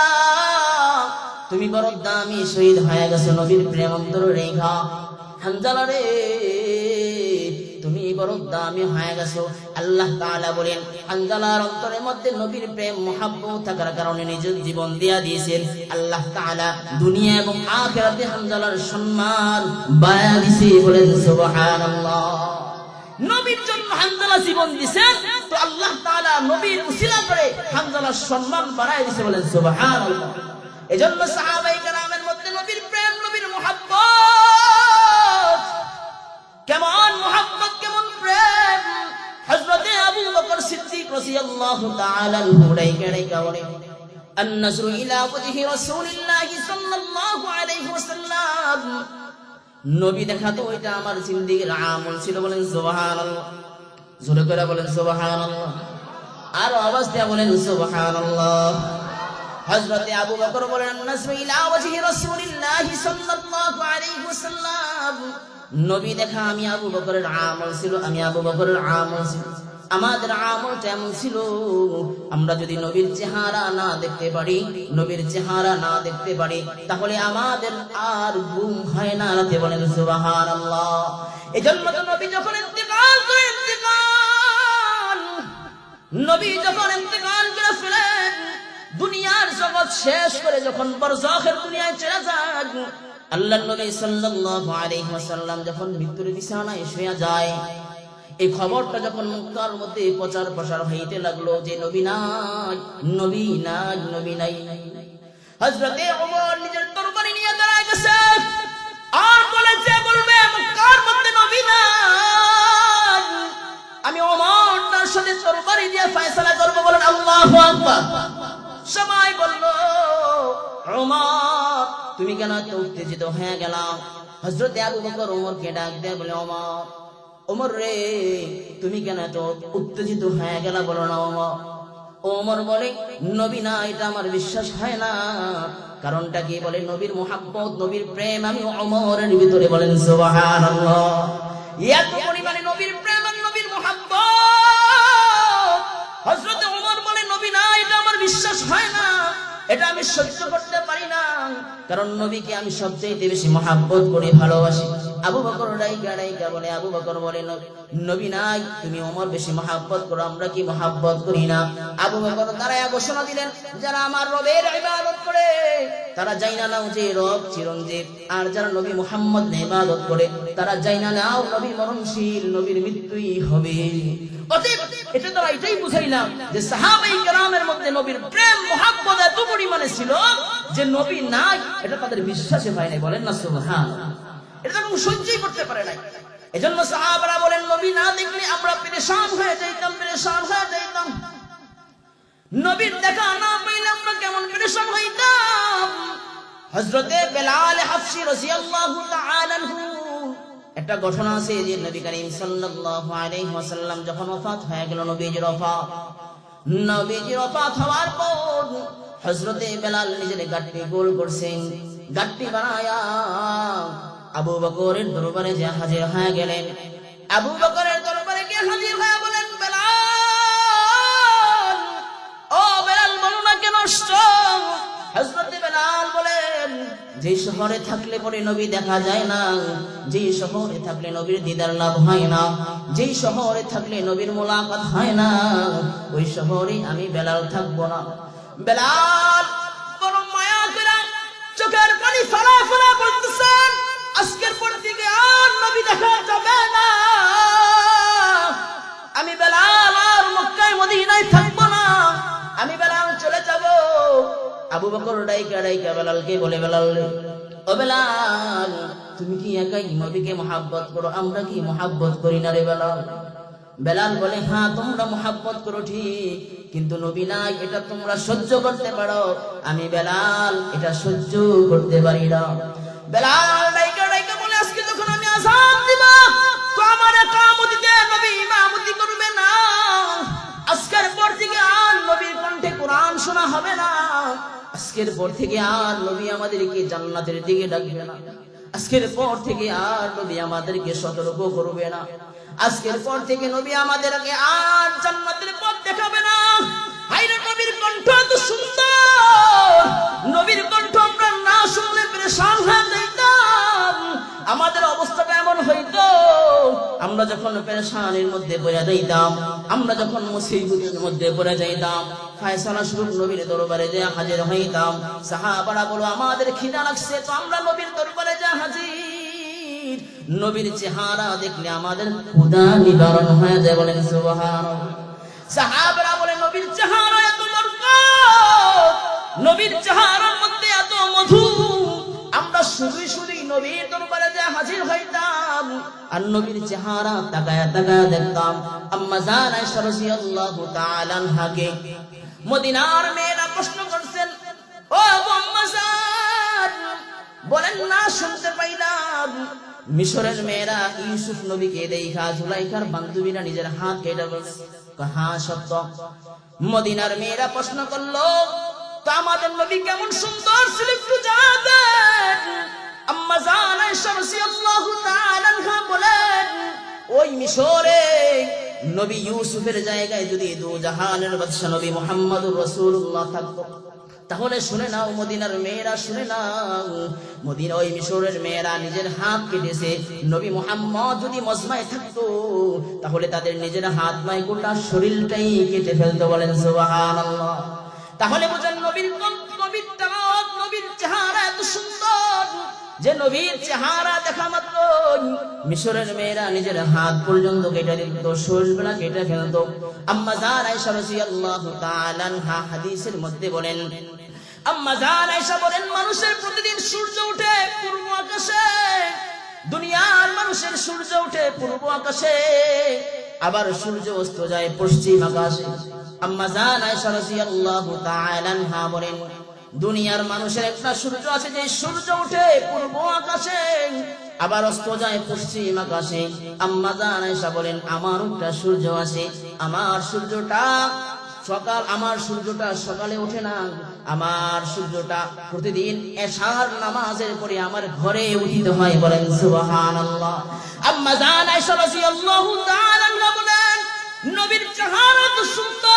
তুমি বড় দামি শহীদ হয়ে গেছো নবীর প্রেম অন্তরে রেখা। হামজালা রে, তুমি বড় দামি হয়ে গেছো। আল্লাহ তাআলা বলেন, হামজালার অন্তরের মধ্যে নবীর প্রেম মহব্বত থাকার কারণে নিজের জীবন দিয়া দিয়েছেন। আল্লাহ তাআলা দুনিয়া এবং আখিরাতে হামজালার সম্মান বাড়ায় দিয়েছে। বলেন সুবহানাল্লাহ। নবীর জন্য হামজালা জীবন দিয়েছেন, তো আল্লাহ তাআলা নবীর উসিলা করে হামজালার সম্মান বাড়ায় দিয়েছে। বলেন সুবহানাল্লাহ। এজন্য সাহাবায়ে কেরামের মধ্যে নবীর প্রেম, নবীর মহব্বত, কেমন মহব্বত, কেমন প্রেম। হযরতে আবু বকর সিদ্দিক রাদিয়াল্লাহু তাআলা আনহু ডাইকা বলেন, আন-নাজরু ইলা ওয়াজহি রাসূলিল্লাহি সাল্লাল্লাহু আলাইহি ওয়াসাল্লাম, নবী দেখা তো এটা আমার জিন্দেগীর আমল ছিল। বলেন সুবহানাল্লাহ। জোরে করে বলেন সুবহানাল্লাহ। আর আওয়াজ দিয়ে বলেন সুবহানাল্লাহ। হযরতে আবু বকর বলেন, আন-নাজরু ইলা ওয়াজহি রাসূলিল্লাহি সাল্লাল্লাহু আলাইহি ওয়াসাল্লাম, নবী দেখা আমি আবু বকরের আমল ছিল, আমি আবু বকরের আমল ছিল। আমাদের আমলটা এমন ছিল, আমরা যদি নবীর চেহারা না দেখতে পারি, নবীর চেহারা না দেখতে পারি, তাহলে আমাদের আর ঘুম হয় না রাতে। বলেন সুবহানাল্লাহ। এজন্য তো নবী যখন ইন্তেকাল করে ফেলেন, দুনিয়ার জগৎ শেষ করে যখন বরজাখের দুনিয়ায় চলে যান, আল্লাহর নবী সাল্লাল্লাহু আলাইহি ওয়াসাল্লাম যখন মৃত্যুর বিছানায় শুয়ে যায়, এই খবরটা যখন মক্কার মধ্যে প্রচার প্রসার হইতে লাগলো যে নবী নাই, নবী নাই, নবী নাই। হযরতে ওমর নিজের তরবারি নিয়ে দাঁড়ায় গেছে আর বলেছে, বলবে মক্কার মধ্যে নবী নাই, আমি ওমর তার সাথে তরবারি দিয়ে ফয়সালা করব। বলেন আল্লাহু আকবার। সবাই বলল, ওমর তুমি কেন এত উত্তেজিত হয়ে গেলা? হযরতে আবু বকর ওমরকে ডাক দিয়ে বলে, ওমর রে, তুমি কেন এত উত্তেজিত হয়ে গেলা বলো না ওমর। ওমর বলে, নবী না, এটা আমার বিশ্বাস হয় না। কারণটা কি? বলে নবীর মুহাব্বত, নবীর প্রেম আমি ওমরের ভিতরে। বলেন সুবহানাল্লাহ। এত পরিমাণে নবীর প্রেম আর নবীর মুহাব্বত। হযরতে ওমর বলে, নবী না, এটা আমার বিশ্বাস হয় না, এটা আমি সহ্য করতে পারি না, কারণ নবীকে আমি সবচেয়ে বেশি মহব্বত করি, ভালোবাসি। আবু বকর ডাইকা বলে, আবু বকর বলে, নবী নাই, তুমি ওমর বেশি মহব্বত করো, আমরা কি মহব্বত করি না? আবু বকর দাঁড়ায়া ঘোষণা দিলেন, যারা আমার রবের ইবাদত করে তারা জাইনা নাও যে রব চিরঞ্জীব, আর যারা নবী মুহাম্মদ ইবাদত করে তারা জাইনা নাও নবী মরণশীল, নবীর মৃত্যুই হবে। অতএব এটা তো এটাই বুঝাইলাম যে সাহাবায়ে কেরামের মধ্যে নবীর প্রেম মহব্বত এত পরিমাণে ছিল যে নবী নাই এটা তাদের বিশ্বাসে হয় নাই। বলেন না সুবহানাল্লাহ। এটা তারা সহ্যই করতে পারে নাই। এজন্য সাহাবারা বলেন, নবী না দেখলে আমরা পেরেশান হয়ে যাইতাম। নবীর দেখা না পেলে আমরা কেমন পেরেশান হইতাম। হযরতে বেলাল হাফসি রাদিয়াল্লাহু তাআলা আনহু একটা ঘটনা আছে যে নবী করিম সাল্লাল্লাহু আলাইহি ওয়াসাল্লাম যখন ওফাত হয়ে গেল, নবীজির ওফাত হওয়ার পর হযরতে বেলাল নিজের গাড়ি গোল করছেন। গাড়ি বানায়া আবু বকরের দরবারে যে হাজির হয়ে গেলেন। আবু বকরের দরবারে গিয়ে হাজির হয়ে বলেন, বেলাল, ও বেলাল, বলো না কেন আসছো? হযরতে বেলাল বলেন, যে শহরে থাকলে পরে নবী দেখা যায় না, যে শহরে থাকলে নবীর দিদার লাভ হয় না, যে শহরে থাকলে নবীর মোলাকাত হয় না, ওই শহরে আমি বেলাল থাকবো না। বেলাল বড় মায়া করে চোখের পানি ফেলা ফেলা বলতেছেন, আজকের পর থেকে আর নবী দেখা যাবে না। আমি বেলাল আর মক্কায় মদিনায় থাকবো না, আমি বেলাল চলে যাব। আবু বকর ডাইকা বেলালকে বলে, বেলাল, ও বেলাল, তুমি কি একাই নবীকে মহব্বত করো? আমরা কি মহব্বত করি না রে বেলাল? বেলাল বলে, হ্যাঁ তোমরা মহব্বত করো ঠিক, কিন্তু নবী নাই এটা তোমরা সহ্য করতে পারো, আমি বেলাল এটা সহ্য করতে পারি না। বেলাল ডাইকা বলে, আজকে যখন আমি আযান দিব তো আমার ইকামতিতে নবী ইমামতি করবে না। আজকের পর থেকে আর নবীর কণ্ঠে কোরআন শোনা হবে না। আজকের পর থেকে আর নবী আমাদেরকে জান্নাতের দিকে ডাকবে না। আজকের পর থেকে আর নবী আমাদেরকে সতর্ক করবে না। আজকের পর থেকে নবী আমাদেরকে আর জান্নাতের পথ দেখাবে না। হায়রে, নবীর কণ্ঠ এত সুন্দর, নবীর কণ্ঠ আমরা না শুনলে পেরেশান হয়ে যাইতাম। আমাদের অবস্থাটা এমন হইতো, আমরা যখন পেরেশানির মধ্যে পড়ে যাইতাম, আমরা যখন মুসিবতের মধ্যে পড়ে যাইতাম, ফায়সালা স্বরূপ নবীর দরবারে যে হাজির হইতাম, সাহাবারা বলো আমাদের খিদা লাগছে, তো আমরা নবীর দরবারে যা হাজির। নবীর চেহারা দেখলে আমাদের ক্ষুধা নিবারণ হয়ে যায়, বলেন সুবহানাল্লাহ। সাহাবারা বলে নবীর চেহারা এত বরকত, নবীর চেহারার মধ্যে এত মধু, আমরা শুধুই নবীর দরবারে যে হাজির হইতাম আর নবীর চেহারা তাকায়া দেখতাম। আম্মা জান আয়েশা রাদিয়াল্লাহু তাআলা আনহাকে মদিনার মেয়েরা প্রশ্ন করছেন, ও আম্মা জান, বলেন না শুনতে পাইলাম মিশরের মেয়েরা ইউসুফ নবীকে দেখা জুলাইখার বান্ধবীরা নিজের হাত কেটে বলছে। হ্যাঁ সত্য। মদিনার মেয়েরা প্রশ্ন করলো, তো আমাদের নবী কেমন সুন্দর ছিল একটু জানেন? আম্মা জান আয়েশা রাদিয়াল্লাহু তাআলা আনহা বলেন, ওই মিশরে নবী ইউসুফের জায়গায় যদি দু জাহানের বাদশা নবী মুহাম্মদুর রাসূলুল্লাহ থাকতো, তাহলে শুনে নাও মদিনার মেয়েরা, শুনে নাও, মদিনা ওই মিশরের মেয়েরা নিজের হাত কেটেছে। নবী মুহাম্মদ যদি মজমায় থাকতো তাহলে তাদের নিজের হাত নয় গোটা শরীরটাই কেটে ফেলতো, বলেন সুবহানাল্লাহ। তাহলে বুঝেন নবীর চেহারা এত সুন্দর যে নবীর চেহারা দেখা মাত্র মিশরের মেয়েরা নিজের হাত পর্যন্ত কেটে দিত, শরীরটা কেটে ফেলতো। আম্মা জান আয়েশা রাদিয়াল্লাহু তাআলা আনহা হাদিসের মধ্যে বলেন, আম্মা জান আয়েশা বলেন, মানুষের প্রতিদিন সূর্য ওঠে পূর্ব আকাশে, দুনিয়ার মানুষের সূর্য ওঠে পূর্ব আকাশে, আবার সূর্য অস্ত যায় পশ্চিম আকাশে। আম্মা জান আয়েশা রাদিয়াল্লাহু তাআলা আনহা বলেন, দুনিয়ার মানুষের একটা সূর্য আছে যে সূর্য ওঠে পূর্ব আকাশে আবার অস্ত যায় পশ্চিম আকাশে। আম্মা জান আয়েশা বলেন, আমার একটা সূর্য আছে, আমার সূর্যটা সকালে ওঠে না, আমার সূর্যটা প্রতিদিন এশার নামাজের পরে আমার ঘরে উদিত হয়, বলেন সুবহানাল্লাহ। আম্মা জান আয়েশা রাদিয়াল্লাহু তাআলা আনহা বলেন, নবীর চেহারা এত সুন্দর,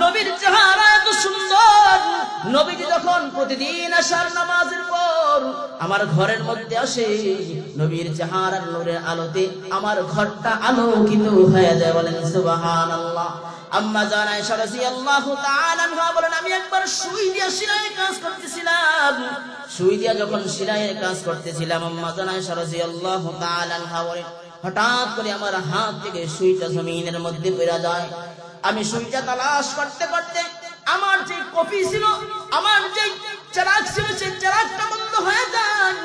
নবীর চেহারা এত সুন্দর, নবীজি যখন প্রতিদিন এশার নামাজের পর আমার ঘরের মধ্যে আসে, নবীর চেহারার নূরের আলোতে আমার ঘরটা আলোকিত হয়ে যায়, বলেন সুবহানাল্লাহ। আম্মা জান আয়েশা রাদিয়াল্লাহু তাআলা আনহা বলেন, আমি একবার সুই দিয়ে সেলাইয়ের কাজ করতেছিলাম, সুই দিয়ে যখন সেলাইয়ের কাজ করতেছিলাম, আম্মা জান আয়েশা রাদিয়াল্লাহু তাআলা আনহা বলেন, হঠাৎ করে আমার হাত থেকে সুইটা জমিনের মধ্যে পড়ে যায়। আমি সুইটা তালাশ করতে করতে আমার যে কপি ছিল, আমার যে চেরাগ ছিল, সেই চেরাগটা বন্ধ হয়ে যায়।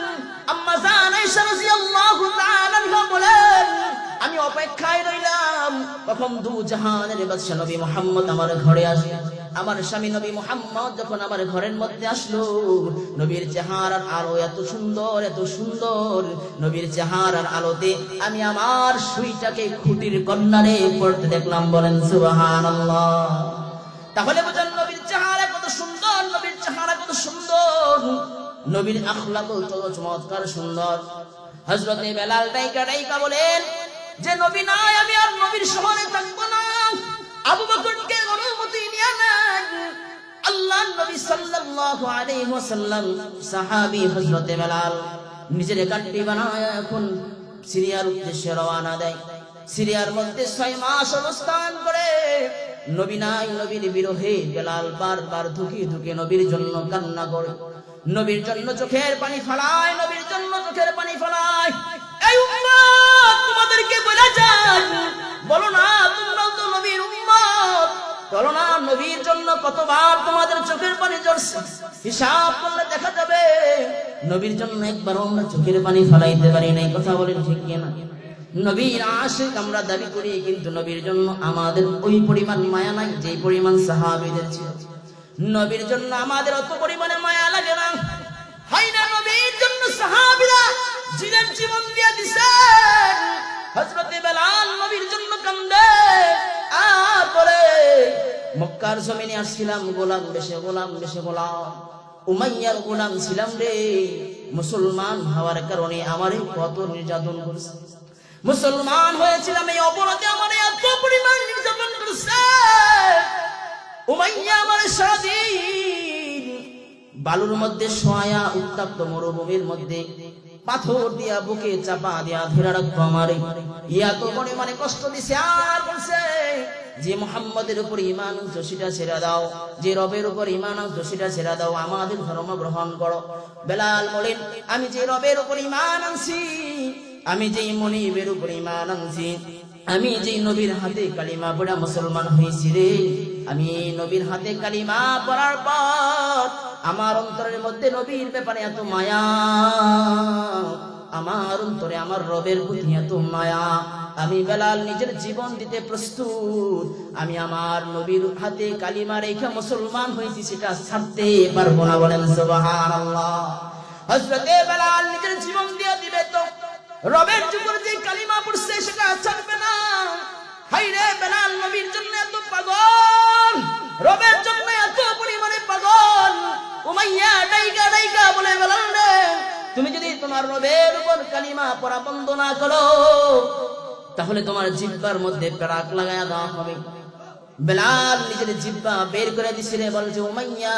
আম্মা জান আয়েশা রাদিয়াল্লাহু তাআলা আনহা বলেন, আমি অপেক্ষায় রইলাম তখন দু জাহানের বাদশা নবী মুহাম্মদ আমার ঘরে আসে। আমার স্বামী নবী মুহাম্মদ যখন আমার ঘরের মধ্যে আসলো, নবীর চেহারার আলো এত সুন্দর, এত সুন্দর। নবীর চেহারার আলোতে আমি আমার সুইটাকে খুঁটির কর্নারে পড়তে দেখলাম। বলেন সুবহানাল্লাহ। তাহলে বুঝেন নবীর চেহারা কত সুন্দর, নবীর চেহারা কত সুন্দর, নবীর আখলাক কত চমৎকার সুন্দর। হযরতে বেলাল ডাইকা বলেন যে নবী নাই, আমি আর নবীর শহরে থাকবো না। আবু বকরকে অনুমতি নিয়ে নেন। আল্লাহর নবী সাল্লাল্লাহু আলাইহি ওয়াসাল্লাম সাহাবী হযরতে বেলাল নিজের গাড়ি বানায় এখন সিরিয়ার উদ্দেশ্যে রওনা দেয়। সিরিয়ার মধ্যে 6 মাস অবস্থান করে। নবী নাই, নবীর বিরহে বেলাল বারবার ধুকে ধুকে নবীর জন্য কান্না করে, নবীর জন্য চোখের পানি ফেলায়, নবীর জন্য চোখের পানি ফেলায়। এই উম্মত তোমাদেরকে বলে যান, বলো না তোমরাও তো নবীর উম্মত, বলো না নবীর জন্য কতবার তোমাদের চোখের পানি ঝরছে। হিসাব করলে দেখা যাবে নবীর জন্য একবার আমরা চোখের পানি ফেলাইতে পারি নাই। কথা বলেন ঠিক কিনা? নবীর আশিক আমরা দাবি করি, কিন্তু নবীর জন্য আমাদের ওই পরিমাণ মায়া নাই যে পরিমাণ সাহাবীদের ছিল। নবীর জন্য আমাদের অত পরিমাণে মায়া লাগে না, হয় না? নবীর জন্য সাহাবীরা জীবন দিয়ে দিয়েছেন। হযরতে বেলাল নবীর জন্য কান্দে আর বলে, মক্কার জমিনে আসছিলাম গোলাম বেশে, গোলাম বেশে, গোলাম উমাইয়ার গোলাম ছিলাম রে। মুসলমান হওয়ার কারণে আমারে কত নির্যাতন করছে। মুসলমান হয়েছিলাম, এই অপরাধে আমার এত পরিমাণ নির্যাতন করছে। উমাইয়া আমার স্বাধীন বালুর মধ্যে শোয়া, উত্তপ্ত মরুভূমির মধ্যে পাথর দিয়া বুকে চাপা দিয়া ধরে রাখবো আমারে। এত পরিমাণে কষ্ট দিছে। আর বলছে যে মুহাম্মদের উপর ঈমান আনছো সেটা ছেড়ে দাও, যে রবের উপর ঈমান আনছো সেটা ছেড়ে দাও, আমাদের ধর্ম গ্রহণ করো। বেলাল বলেন, আমি যে রবের উপর ঈমান আনছি, আমি যেই মনিবের উপর ঈমান আনছি, আমি যেই নবীর হাতে কালিমা পড়া মুসলমান হয়েছি রে, আমি নবীর হাতে কালিমা পড়ার পর আমার অন্তরের মধ্যে নবীর ব্যাপারে এত মায়া, আমার অন্তরে আমার রবের প্রতি এত মায়া, আমি বেলাল নিজের জীবন দিতে প্রস্তুত। আমি আমার নবীর হাতে কালিমা রেখে মুসলমান হয়েছি, সেটা ছাড়তে পারবো না। বলেন সুবহানাল্লাহ। হযরতে বেলাল নিজের জীবন দিয়ে দিবে তো রবের উপর যে কালিমা পড়ছে সেটা ছাড়বে না। হায়রে বেলাল নবীর জন্য এত পাগল, রবের জন্য এত পরিমাণে পাগল। উমাইয়া ডাইকা বলে, বেলাল রে, তুমি যদি তোমার রবের উপর কালিমা পড়া বন্ধ না করো তাহলে তোমার জিহ্বার মধ্যে পেরাক লাগায়া দেওয়া হবে। বেলাল নিজের জিহ্বা বের করে দিছিল, বলছে উমাইয়া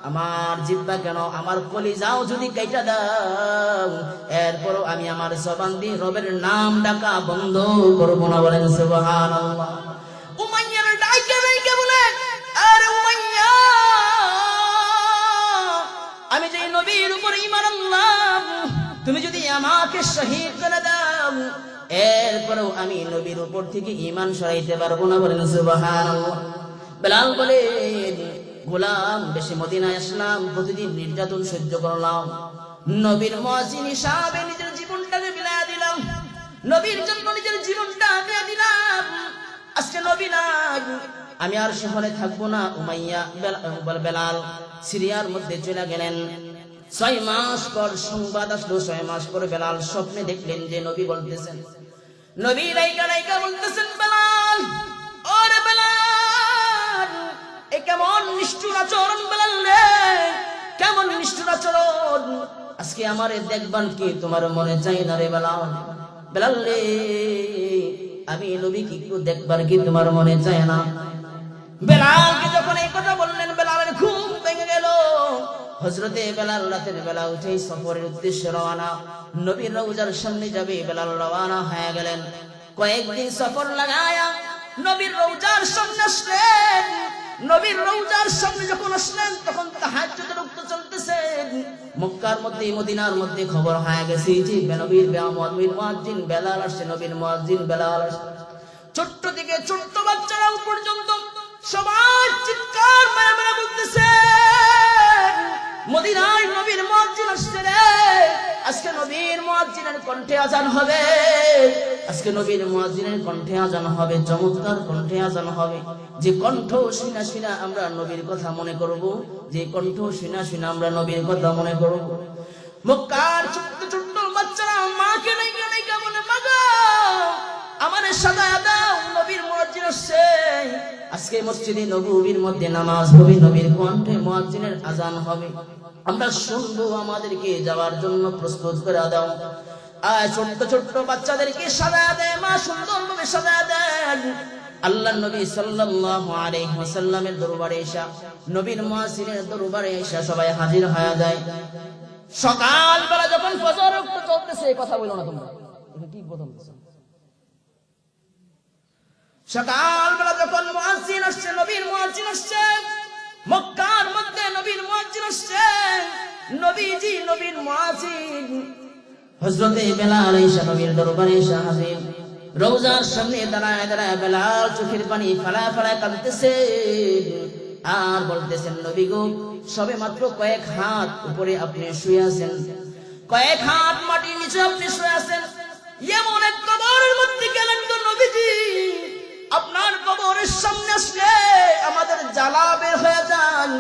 আমার জিহ্বা কেন, আমার কলিজাও যদি কাইটা দাও এরপরও আমি আমার জবান দিয়ে রবের নাম ডাকা বন্ধ করব না। বলেন সুবহানাল্লাহ। উমাইয়া ডাইকা বলে, আরে উমাইয়া, আমি যে নবীর উপর ঈমান আনলাম, তুমি যদি আমাকে শহীদ করে দাও এরপরও আমি নবীর উপর থেকে ঈমান সরাইতে পারবো না। বলেন সুবহানাল্লাহ। বেলাল বলে, গোলাম বেশি মদিনায় আসলাম, প্রতিদিন নির্যাতন সহ্য করলাম, নবীর মুয়াজ্জিন হিসাবে নিজের জীবনটাকে বিলায়া দিলাম, নবীর জন্য নিজের জীবনটা দিয়ে দিলাম। আজকে নবী নাই, আমি আর শহরে থাকবো না। উমাইয়া বেলাল সিরিয়ার মধ্যে চলে গেলেন। 6 মাস পর সংবাদ আসলো, 6 মাস পর বেলাল স্বপ্নে দেখলেন যে নবী বলতেছেন, নবী রাইকা বলতেছেন, বেলাল, ওরে বেলাল, এ কেমন নিষ্ঠুর আচরণ বেলাল রে, কেমন নিষ্ঠুর আচরণ, আজকে আমারে দেখবান কি তোমার মনে চাই না রে বেলাল, বেলাল রে, আমি নবী কি একটু দেখবার কি তোমার মনে চায় না? বেলালকে যখন এই কথা বললেন বেলালের ঘুম ভেঙে গেল। হযরতে বেলাল রাতের বেলা উঠে সফরের উদ্দেশ্যে রওনা, নবীর রওজার সামনে যাবে বেলাল রওনা হয়ে গেলেন। কয়েকদিন সফর লাগায়া নবীর রওজার সামনে আসলেন। নবীর রওজার সামনে যখন আসলেন তখন তাহাজ্জুদের ওয়াক্ত চলতেছে। মক্কার মধ্যে মদিনার মধ্যে খবর হয়ে গেছে যে নবীর মুয়াজ্জিন বেলাল আসছে, নবীর মুয়াজ্জিন বেলাল আসছে। ছোট্ট থেকে ছোট্ট বাচ্চারাও পর্যন্ত সবাই চিৎকার মেরে বলতেছে, মদিনায় নবীর মুয়াজ্জিন আসছে রে, আজকে নবীর মুয়াজ্জিনের কণ্ঠে আজান হবে, আজকে নবীর মুয়াজ্জিনের কণ্ঠে আজান হবে, চমৎকার কণ্ঠে আজান হবে। যে কণ্ঠ শুনা শুনা আমরা নবীর কথা মনে করব, যে কণ্ঠ শুনা শুনা আমরা নবীর কথা মনে করব। মক্কার ছোট্ট ছোট্ট বাচ্চারা মাকে নাইকা নাইকা বলে, মাগো আমারে সাজায়া দাও, নবীর মুয়াজ্জিন আসছে। আজকে মসজিদে নববীর মধ্যে নামাজ হবে, নবীর কণ্ঠে মুয়াজ্জিনের আজান হবে, আমরা শুনবো, আমাদেরকে যাওয়ার জন্য প্রস্তুত করে দাও। আর ছোট্ট ছোট্ট বাচ্চাদেরকে সাজায়া দেয় মা, সুন্দরভাবে সাজায়া দেন। আল্লাহর নবী সাল্লাল্লাহু আলাইহি ওয়াসাল্লামের দরবারে এসে, নবীর মুয়াজ্জিনের দরবারে এসে সবাই হাজির হয়ে যায়। সকালবেলা যখন ফজর চলতেছে, কথা বলো না তোমরা, এটা কি কথা বলছো? সকালবেলা যখন মুয়াজ্জিন আসছে, নবীর মুয়াজ্জিন আসছে, মক্কার মধ্যে নবীর মুয়াজ্জিন আসছে, নবীজি নবীর মুয়াজ্জিন হযরতে বেলাল ঈসা নবীর দরবারে এসে হাজির। রওজার সামনে দাঁড়ায় দাঁড়ায় বেলাল চোখের পানি ফেলা ফেলা কাঁদতেছে আর বলতেছেন, নবী গো, সবে মাত্র কয়েক হাত উপরে আপনি শুয়ে আছেন, কয়েক হাত মাটির নিচে আপনি শুয়ে আছেন, এমন এক কবরের মধ্যে গেলেন তো নবীজি, আপনার কবরের সামনে আসলে আমাদের জ্বালা বের হয়ে যায়,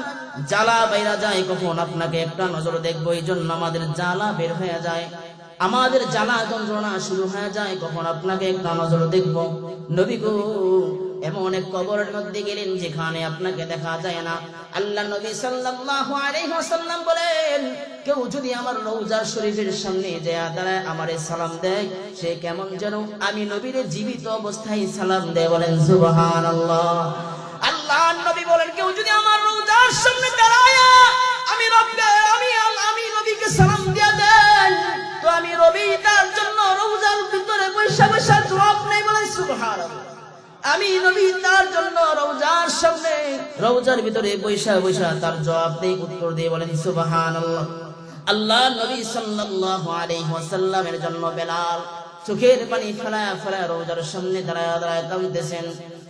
জ্বালা বাইরা যায়। কখন আপনাকে একটা নজর দেখবো, এই জন্য আমাদের জ্বালা বের হয়ে যায়, আমাদের জ্বালা যন্ত্রণা শুরু হয়ে যায়, কখন আপনাকে একটা নজর দেখবো। নবী গো, এমন এক কবরের মধ্যে গেলেন যেখানে আপনাকে দেখা যায় না। আল্লাহ নবী সাল্লাল্লাহু আলাইহি ওয়াসাল্লাম বলেন, কেউ যদি আমার রওজা শরীফের সামনে যায় দাঁড়ায় আমারে সালাম দেয়, সে কেমন যেন আমি নবীর জীবিত অবস্থায় সালাম দেয়। বলেন সুবহানাল্লাহ। আল্লাহর নবী বলেন, কেউ যদি আমার রওজার সামনে দাঁড়ায় আমি নবীকে সালাম দিয়ে দেন, তো আমি নবী তার জন্য রওজার ভিতরে বসে বসে জবাব নেই। বলেন সুবহানাল্লাহ। আমি নবী তার জন্য রওজার সামনে রওজার ভিতরে বৈশা বৈশা তার জবাব দেই, উত্তর দেই। বলেন সুবহানাল্লাহ। আল্লাহ নবী সাল্লাল্লাহু আলাইহি ওয়াসাল্লামের জন্য বেলাল চোখের পানি ফেলায়া ফেলায়া রওজার সামনে দাঁড়ায় দাঁড়ায় কাঁদতেছেন।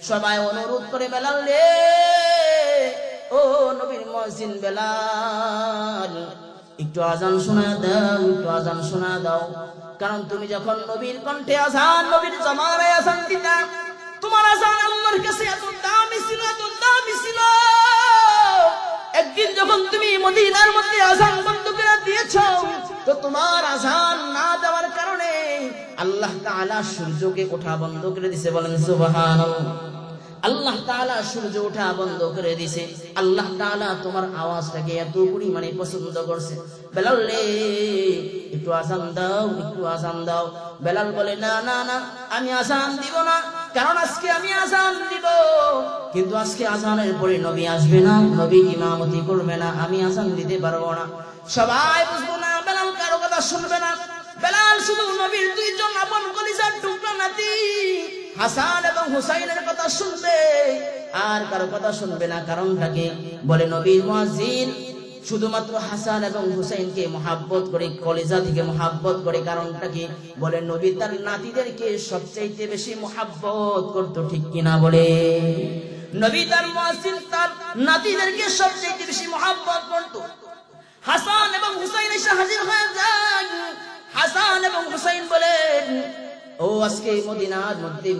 সবাই অনুরোধ করে, বেলাল রে, ও নবীর মুয়াজ্জিন বেলাল, একটু আজান শোনা দাও, একটু আজান শোনা দাও। কারণ তুমি যখন নবীর কণ্ঠে আজান, নবীর জামানায় আজান দিতা, তোমার আজান আল্লাহর কাছে এত দামি ছিল, এত দামি ছিল। একদিন যখন তুমি মদিনার মধ্যে আজান বন্ধ করে দিয়েছো, তো তোমার আজান না দেওয়ার কারণে আল্লাহ তাআলা সূর্যকে ওঠা বন্ধ করে দিয়েছে। বলেন সুবহানাল্লাহ। আল্লাহ তাআলা সূর্য ওঠা বন্ধ করে দিয়েছে। আল্লাহ তাআলা তোমার আওয়াজটাকে এত পরিমাণে পছন্দ করছে। বেলাল রে, একটু আজান দাও, একটু আজান দাও। বেলাল বলে, না না না, আমি আজান দিব না, কারণ আজকে আমি আজান দিব, কিন্তু আজকে আজানের পরে নবী আসবে না, নবী ইমামতি করবে না, আমি আজান দিতে পারবো না। সবাই বুঝবো না, বেলাল কারো কথা শুনবে না। বেলাল শুধু নবীর দুইজন আপন কলিজার টুকরা নাতি হাসান এবং হুসাইনের কথা শুনবে, আর কারো কথা শুনবে না। কারণটাকে বলে, নবীর মুয়াজ্জিন শুধুমাত্র হাসান এবং হুসাইনকে মহাব্বত করে, কলিজা থেকে মহাব্বত করে। কারণটা কি? বলে, নবী তার নাতিদেরকে সবচাইতে বেশি মহাব্বত করতো, ঠিক কিনা বলে? নবী তার মুয়াজ্জিন তার নাতিদেরকে সবচাইতে বেশি মহাব্বত করতো। হাসান এবং হুসাইন এসে হাজির হয়ে যায়। হাসান এবং হুসাইন বলেন, ও আজকে মদিনার মধ্যে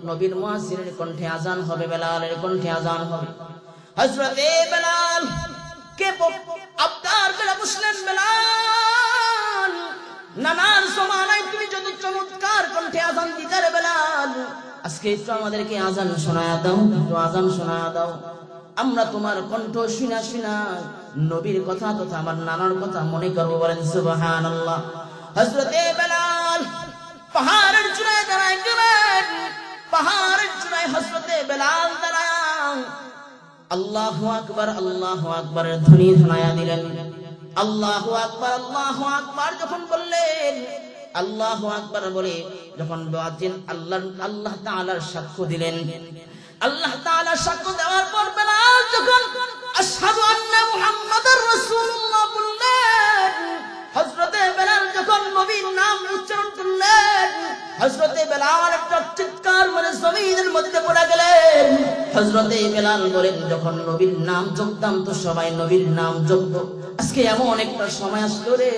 নবীর মুয়াজ্জিনের কণ্ঠে আজান হবে, বেলালের কণ্ঠে আজান হবে। হযরতে বেলাল কে আবদার করে বসলেন, বেলাল নানার জমানায় তুমি যত চমৎকার কণ্ঠে আজান দিতে রে বেলাল, আজকে একটু আমাদেরকে আজান শোনায়া দাও, একটু আজান শোনায়া দাও। আমরা তোমার কণ্ঠ শুনা শুনা নবীর কথা তথা আমার নানার কথা মনে করবো। বলেন সুবহানাল্লাহ। হযরতে বেলাল পাহাড়ের চূড়ায় দাঁড়ায় গেলেন। পাহাড়ের চূড়ায় হযরতে বেলাল দাঁড়ায় আল্লাহু আকবার, আল্লাহু আকবারের ধ্বনি শোনায়া দিলেন। আল্লাহু আকবার, আল্লাহু আকবার যখন বললেন, আল্লাহু আকবার বলে যখন মুয়াজ্জিন আল্লাহ তাআলার সাক্ষ্য দিলেন, আল্লাহ তাআলা সাক্ষ্য দেওয়ার পর বেলাল যখন আশহাদু আন্না মুহাম্মাদুর রাসূলুল্লাহ বললেন, হযরতে বেলাল যখন নবীর নাম উচ্চারণ করলেন, হযরতে বেলাল একটা চিৎকার মানে জমিনের মধ্যে পড়ে গেলেন। হযরতে বেলাল বলেন, যখন নবীর নাম জপতাম তো সবাই নবীর নাম জপতো, আজকে এমন একটা সময় আসলো রে,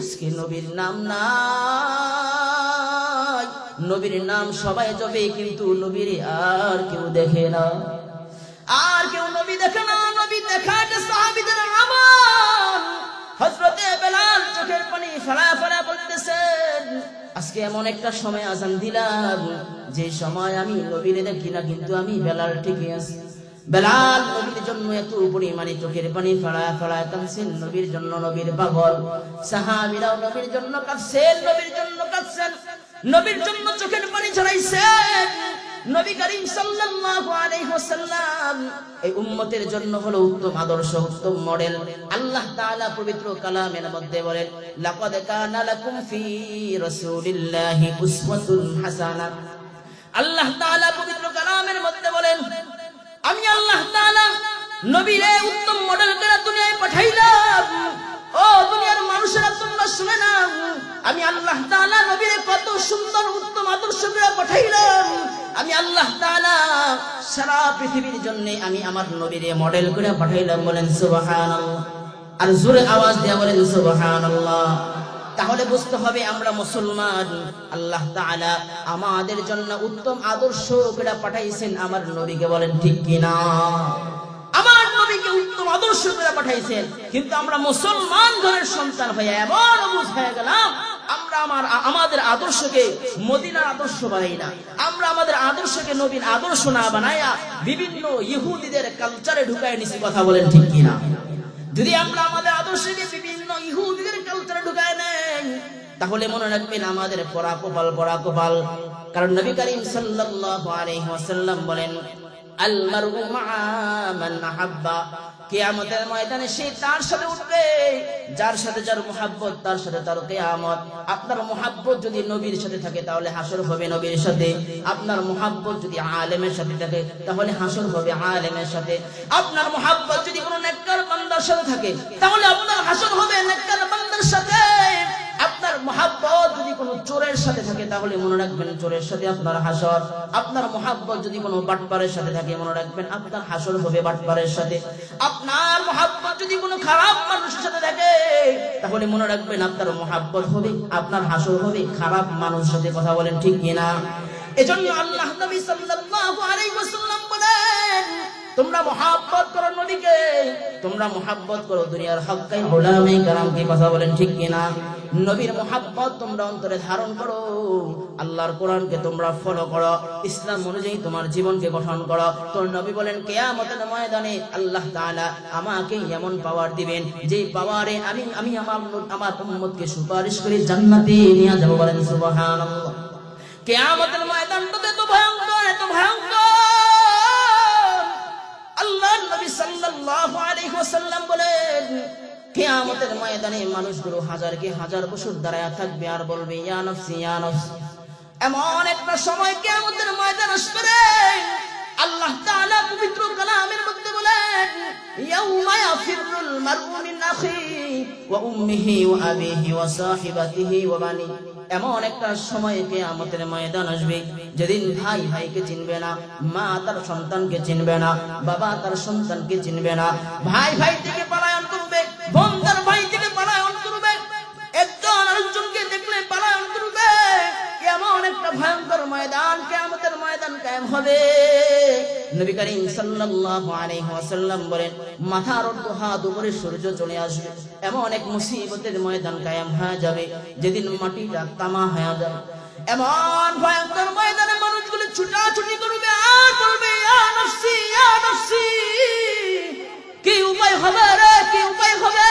আজকে নবীর নাম নাই, নবীর নাম সবাই জপে কিন্তু নবীর আর কেউ দেখে না, আর কেউ নবী দেখে না। নবী দেখাটা সাহাবীদের আমল। হযরতে বেলাল চোখের পানি ফেলা ফেলা বলতেছেন, আজকে এমন একটা সময় আযান দিলাম যে সময় আমি নবীর দেখি না, কিন্তু আমি বেলাল ঠিকই আছি। বেলাল নবীর জন্য এত পরিমাণে চোখের পানি ফেলা ফেলা কাঁদছেন, নবীর জন্য, নবীর পাগল। সাহাবীরাও নবীর জন্য কাঁদছেন, নবীর জন্য কাঁদছেন, নবীর জন্য চোখের পানি ঝরাইছেন। নবী করিম সাল্লাল্লাহু আলাইহি ওয়াসাল্লাম এই উম্মতের জন্য হলো উত্তম আদর্শ, উত্তম মডেল। আল্লাহ তাআলা পবিত্র কালামের মধ্যে বলেন, লাকাদ কানা লাকুম ফি রাসূলিল্লাহি উসওয়াতুন হাসানাহ। আল্লাহ তাআলা পবিত্র কালামের মধ্যে বলেন, আমি আল্লাহ তাআলা নবীরে উত্তম মডেল করে দুনিয়ায় পাঠাইলাম। ও দুনিয়ার মানুষেরা তোমরা শুনে নাও, আমি আল্লাহ তাআলা নবীরে কত সুন্দর উত্তম আদর্শ করে পাঠাইলাম। আমি আল্লাহ তাআলা সারা পৃথিবীর জন্য আমি আমার নবীরে মডেল করে পাঠাইলাম। বলেন সুবহানাল্লাহ, আর জোরে আওয়াজ দিয়ে বলেন সুবহানাল্লাহ। তাহলে বুঝতে হবে আমরা মুসলমান, আল্লাহ তাআলা আমাদের জন্য উত্তম আদর্শ করে পাঠাইছেন আমার নবীকে। বলেন ঠিক কিনা? আমার নবীকে উত্তম আদর্শ করে পাঠাইছেন, কিন্তু আমরা মুসলমান ঘরের সন্তান হয়ে এমন অবুঝ হয়ে গেলাম, আমরা আমাদের আদর্শকে মদিনার আদর্শ বানাই না, আমরা আমাদের আদর্শকে নবীর আদর্শ না বানায়া বিভিন্ন ইহুদিদের কালচারে ঢুকায় নিছি। কথা বলেন ঠিক কিনা? যদি আমরা আমাদের আদর্শকে বিভিন্ন ইহুদিদের কালচারে ঢুকায় নেই, তাহলে মনে রাখবেন আমাদের পড়া কপাল, পড়া কপাল। কারণ নবী করিম সাল্লাল্লাহু আলাইহি ওয়াসাল্লাম বলেন, আল মারউ মা'a মান আহাব্বা। কিয়ামতের ময়দানে সে তার সাথে উঠবে যার সাথে যার মুহাব্বত, তার সাথে তার কিয়ামত। আপনার মুহাব্বত যদি নবীর সাথে থাকে তাহলে হাসর হবে নবীর সাথে। আপনার মুহাব্বত যদি আলেমের সাথে থাকে তাহলে হাসর হবে আলেমের সাথে। আপনার মুহাব্বত যদি কোনো নেককার বান্দার সাথে থাকে তাহলে আপনার হাসর হবে নেককার বান্দার সাথে। আপনার মুহাব্বত যদি কোনো চোরের সাথে থাকে তাহলে মনে রাখবেন চোরের সাথে আপনার হাসর। আপনার মুহাব্বত যদি কোনো বাটপারের সাথে থাকে মনে রাখবেন আপনার হাসর হবে বাটপারের সাথে। আপনার মুহাব্বত যদি কোনো খারাপ মানুষের সাথে থাকে তাহলে মনে রাখবেন আপনার মুহাব্বত হবে, আপনার হাসর হবে খারাপ মানুষের সাথে। কথা বলেন ঠিক কিনা? এজন্য আল্লাহ নবী সাল্লাল্লাহু আলাইহি ওয়াসাল্লাম বলেন, তোমরা মুহাব্বত করো নবীকে, তোমরা মুহাব্বত করো দুনিয়ার হক্কাই উলামায়ে কেরামকে। কথা বলেন ঠিক কিনা? নবীর মুহাব্বত তোমরা অন্তরে ধারণ করো, আল্লাহর কোরআনকে তোমরা ফলো করো, ইসলাম অনুযায়ী তোমার জীবনকে গঠন করো। তোর নবী বলেন কিয়ামতের ময়দানে আল্লাহ তাআলা আমাকে এমন পাওয়ার দিবেন যে পাওয়ারে আমি আমার উম্মতকে সুপারিশ করে জান্নাতে নিয়ে যাব। বলেন সুবহানাল্লাহ। কিয়ামতের ময়দানটা এত ভয়ঙ্কর, এত ভয়ঙ্কর। আল্লাহর নবী সাল্লাল্লাহু আলাইহি ওয়াসাল্লাম বলেন, কিয়ামতের ময়দানে মানুষগুলো হাজারকে হাজার বছর দাঁড়ায় থাকবে আর বলবে ইয়া নফসি ইয়া নফসি। এমন একটা সময় কিয়ামতের ময়দান আসবে, আল্লাহ তাআলা পবিত্র কালামের মধ্যে বলেন, ইয়াউমা ইয়াফিরুল মারউ মিন আখিহি ওয়া উম্মিহি ওয়া আবিহি ওয়া সাহিবাতিহি ওয়া বানি। এমন একটা সময় কিয়ামতের ময়দান আসবে যেদিন ভাই ভাইকে চিনবে না, মা তার সন্তানকে চিনবে না, বাবা তার সন্তানকে চিনবে না, ভাই ভাই থেকে পলায়ন করবে, বোন তার ভাই থেকে পলায়ন করবে, একজন আরেকজনকে দেখলে পলায়ন করবে। এমন একটা ভয়ঙ্কর ময়দান কিয়ামতের ময়দান কায়েম হবে। নবী করিম সাল্লাল্লাহু আলাইহি ওয়াসাল্লাম বলেন, মাথার হাত উপরে সূর্য চলে আসবে। এমন এক মুসিবতের ময়দান কায়েম হয়ে যাবে যেদিন মাটিটা তামা হয়ে যাবে। এমন ভয়ঙ্কর ময়দানে মানুষগুলো ছুটাছুটি করবে আর বলবে ইয়া নফসি ইয়া নফসি। কি উপায় হবে রে, কি উপায় হবে?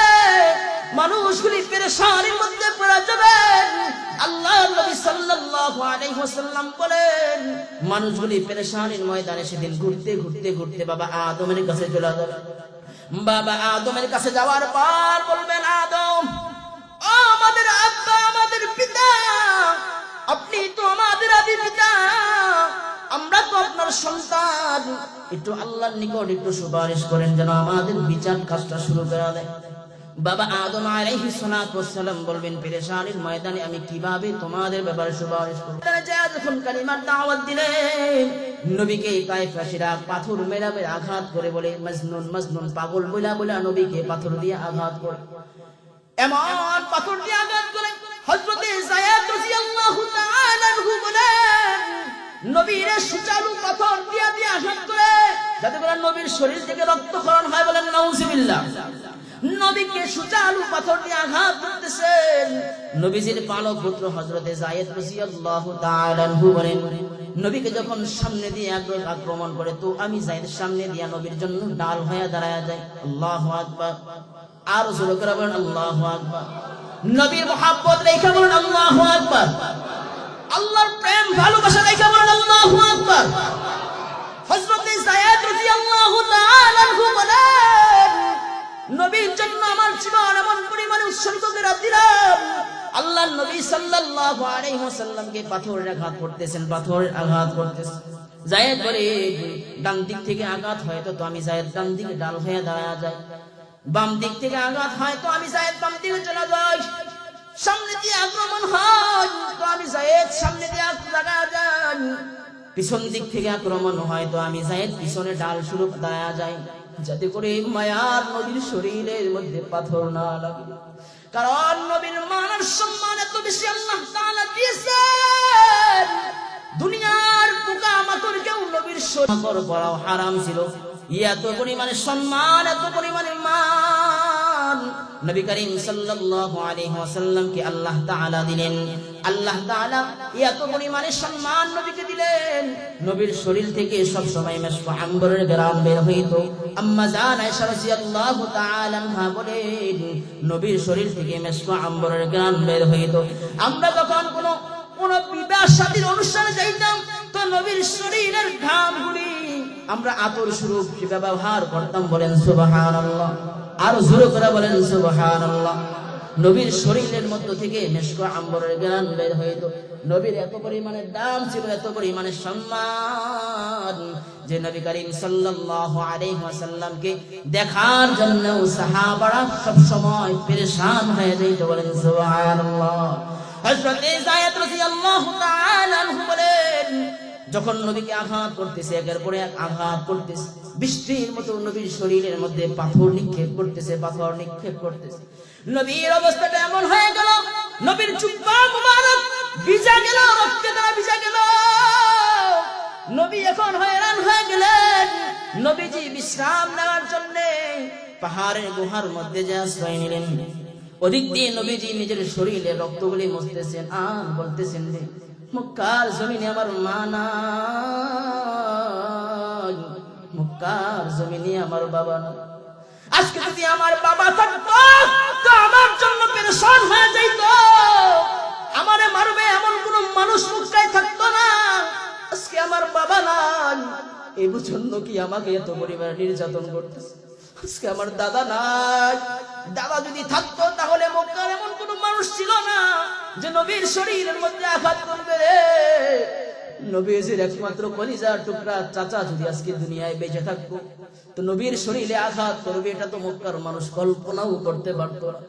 মানুষগুলি পেরেশানির মধ্যে পড়ে যাবে। আল্লাহর নবী সাল্লাল্লাহু আলাইহি ওয়াসাল্লাম বলেন, মানুষগুলি পেরেশানির ময়দানে সেদিন ঘুরতে ঘুরতে ঘুরতে বাবা আদমের কাছে চলে যাবে। বাবা আদমের কাছে যাওয়ার পর বলবেন, আদম, ও আমাদের আব্বা, আমাদের পিতা, আপনি তো আমাদের আদি পিতা, আমরা তো আপনার সন্তান, একটু আল্লাহর নিকট একটু সুপারিশ করেন যেন আমাদের বিচার কাজটা শুরু করে দেয়। বাবা আদম আলাইহিস সালাতু ওয়াস সালাম বলবেন, পেরেশানির ময়দানে আমি কিভাবে তোমাদের ব্যাপারে সুপারিশ করব? তারা যখন কালিমার দাওয়াত দিলেন, নবীকে কায়ফাশিরা পাথর মেরে আঘাত করে বলে, মাজনুন মাজনুন, পাগল বলা বলা নবীকে পাথর দিয়ে আঘাত করে। এমন পাথর দিয়ে আঘাত করে হযরতে যায়েদ রাদিয়াল্লাহু তাআলা আনহু বলেন, নবীর সুচালু পাথর দিয়ে আঘাত করে যাতে করে নবীর শরীর থেকে রক্তক্ষরণ হয়, বলেন নাউজুবিল্লাহ। নবীকে সুচালু পাথর দিয়ে আঘাত করতেছেন। নবীজির পালক পুত্র হযরতে যায়েদ রাদিয়াল্লাহু তাআলা আনহু বলেন, নবীকে যখন সামনে দিয়ে আক্রমণ করে তো আমি যায়েদ সামনে দিয়ে নবীর জন্য ডাল হয়ে দাঁড়ায়া যায়। আল্লাহু আকবার। আর জোরে করে বলেন আল্লাহু আকবার। নবীর মুহাব্বত রেখে বলেন আল্লাহু আকবার। আল্লাহর প্রেম ভালোবাসা রেখে বলেন আল্লাহু আকবার। হযরতে যায়েদ রাদিয়াল্লাহু তাআলা আনহু বলেন, নবীর জন্য আমার জীবন এমন পরিমাণে উৎসর্গ করে দিলাম। আল্লাহর নবী সাল্লাল্লাহু আলাইহি ওয়াসাল্লামকে পাথরের আঘাত করতেছেন, পাথরের আঘাত করতেছেন। যায়েদ বলে, ডান দিক থেকে আঘাত হয় তো আমি যায়েদ ডান দিকে ডাল হয়ে দাঁড়ায়া যায়, বাম দিক থেকে আঘাত হয় তো আমি যায়েদ বাম দিকে চলে যাই, সামনে দিয়ে আক্রমণ হয় তো আমি যায়েদ সামনে দিয়ে দাঁড়ায়া যাই, পিছন দিক থেকে আক্রমণ হয় তো আমি যায়েদ পিছনে ডাল স্বরূপ দাঁড়ায়া যাই, যাতে করে মায়ার নবীর শরীরের মধ্যে পাথর না লাগে। কারণ নবীর মানের সম্মান এত বেশি আল্লাহ তাআলা দিয়েছেন, দুনিয়ার পোকামাকড়কেও নবীর শরীর পরাও হারাম ছিল। এত পরিমাণে সম্মান, এত পরিমাণে মান নবী করিম সাল্লাল্লাহু আলাইহি ওয়াসাল্লামকে আল্লাহ তাআলা দিলেন। আল্লাহ তাআলা এত পরিমাণে সম্মান নবীকে দিলেন, নবীর শরীর থেকে সব সময় মিশক আম্বরের ঘ্রাণ বের হইতো। আম্মা জান আয়েশা রাদিয়াল্লাহু তাআলা আনহা বলেন, নবীর শরীর থেকে মিশক আম্বরের ঘ্রাণ বের হইতো। আমরা যখন কোন বিবাহ শাদীর অনুষ্ঠানে যাইতাম তো নবীর শরীরের ঘ্রাণগুলি আমরা আতর স্বরূপ ব্যবহার করতাম, বলেন সুবহানাল্লাহ। আর জোরে করে বলেন সুবহানাল্লাহ। নবীর শরীরের মধ্য থেকে মিশক আম্বরের ঘ্রাণ বের হইতো। নবীর এত পরিমাণে দাম ছিল, এত পরিমাণে সম্মান যে নবী করিম সাল্লাল্লাহু আলাইহি ওয়াসাল্লামকে দেখার জন্য সাহাবারা সব সময় পেরেশান হয়ে যাইতো, বলেন সুবহানাল্লাহ। হযরতে যায়েদ রাদিয়াল্লাহু তাআলা আনহু বলেন, যখন নবীকে আঘাত করতেছে, একের পরে এক আঘাত করতেছে, বৃষ্টির মতো নবীর শরীরের মধ্যে পাথর নিক্ষেপ করতেছে, পাথর নিক্ষেপ করতেছে। নবীর অবস্থাটা এমন হয়ে গেল, নবীর জুব্বা মুবারক ভিজা গেল, রক্তে দ্বারা ভিজা গেল। নবী এখন হয়রান হয়ে গেলেন। নবীজি বিশ্রাম নেওয়ার জন্য পাহাড়ের গুহার মধ্যে যে আশ্রয় নিলেন। ওদিক দিয়ে নবীজি নিজের শরীরে রক্তগুলি মুছতেছেন আর বলতেছেন, রে মক্কার জমিনে আমার মা নাই, মক্কার জমিনে আমার বাবা নাই। আজকে যদি আমার বাবা থাকতো তো আমার জন্য পেরেশান হয়ে যাইত, আমারে মারবে এমন কোন মানুষ মক্কায় থাকতো না। আজকে আমার বাবা নাই, এই জন্য কি আমাকে এত পরিমাণ নির্যাতন করতেছে। আজকে আমার দাদা নাই, দাদা যদি থাকতো তাহলে মক্কার এমন কোন মানুষ ছিল না যে নবীর শরীরের মধ্যে আঘাত করবে। নবীজির একমাত্র কলিজার টুকরা চাচা যদি আজকে দুনিয়ায় বেঁচে থাকতো তো নবীর শরীরে আঘাত করবে, এটা তো মক্কার মানুষ কল্পনাও করতে পারতো না।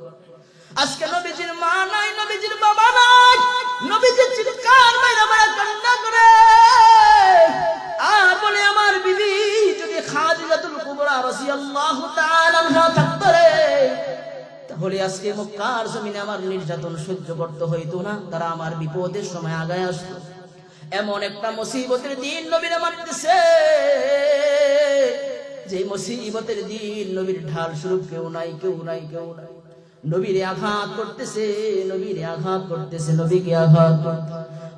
আজকে নবীজির মা নাই, নবীজির বাবা নাই, নবীজির চিৎকার মাইরা মারা কান্না করে আর বলে, আমার বিবি যদি খাদিজাতুল কুবরা রাদিয়াল্লাহু তাআলা আনহা থাকতো রে, তাহলে আজকে মক্কার জমিনে আমার নির্যাতন সহ্য করতে হইতো না, তারা আমার বিপদের সময় আগায় আসতো। এমন একটা মুসিবতের দিন নবীর মারতেছে, যে মুসিবতের দিন নবীর ঢাল স্বরূপ কেউ নাই, কেউ নাই, কেউ নাই। নবীরে আঘাত করতেছে, নবীরে আঘাত করতেছে, নবীকে আঘাত করতে।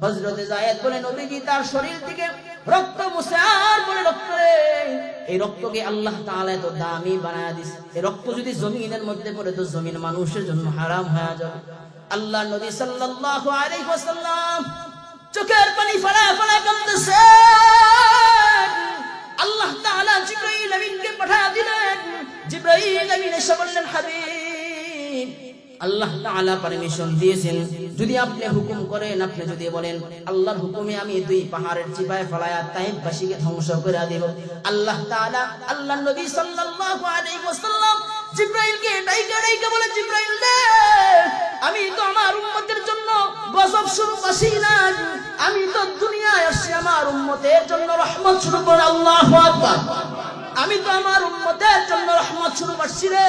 হযরতে যায়েদ বলে, নবীজি তার শরীর থেকে রক্ত মুছে আর বলে, রক্ত রে, এই রক্তকে আল্লাহ তাআলা এত দামি বানায়া দিয়েছে, এই রক্ত যদি জমিনের মধ্যে পড়ে তো জমিন মানুষের জন্য হারাম হয়ে যাবে। আল্লাহ নবী সাল্লাল্লাহু আলাইহি ওয়াসাল্লাম চোখের পানি ফেলা ফেলা কাঁদতেছে। আল্লাহ তাআলা জিবরাইল আমিনকে পাঠিয়ে দিলেন। জিবরাইল আমিন এসে বললেন, হাবিব, আল্লাহ তাআলা পারমিশন দিয়েছেন, যদি আপনি হুকুম করেন, আপনি যদি বলেন আল্লাহর হুকুমে আমি দুই পাহাড়ের চিপায় ফলায়া তায়েফবাসীকে ধ্বংস করে দেব। আল্লাহ তাআলা আল্লাহর নবী সাল্লাল্লাহু আলাইহি ওয়াসাল্লাম জিবরাইলকে ডাইকা ডাইকা বলে, জিবরাইল রে, আমি তো আমার উম্মতের জন্য গজব স্বরূপ আসি না, আমি তো দুনিয়ায় আসছি আমার উম্মতের জন্য রহমত স্বরূপ। আল্লাহু আকবার। আমি তো আমার উম্মতের জন্য রহমত শুরু করছি রে।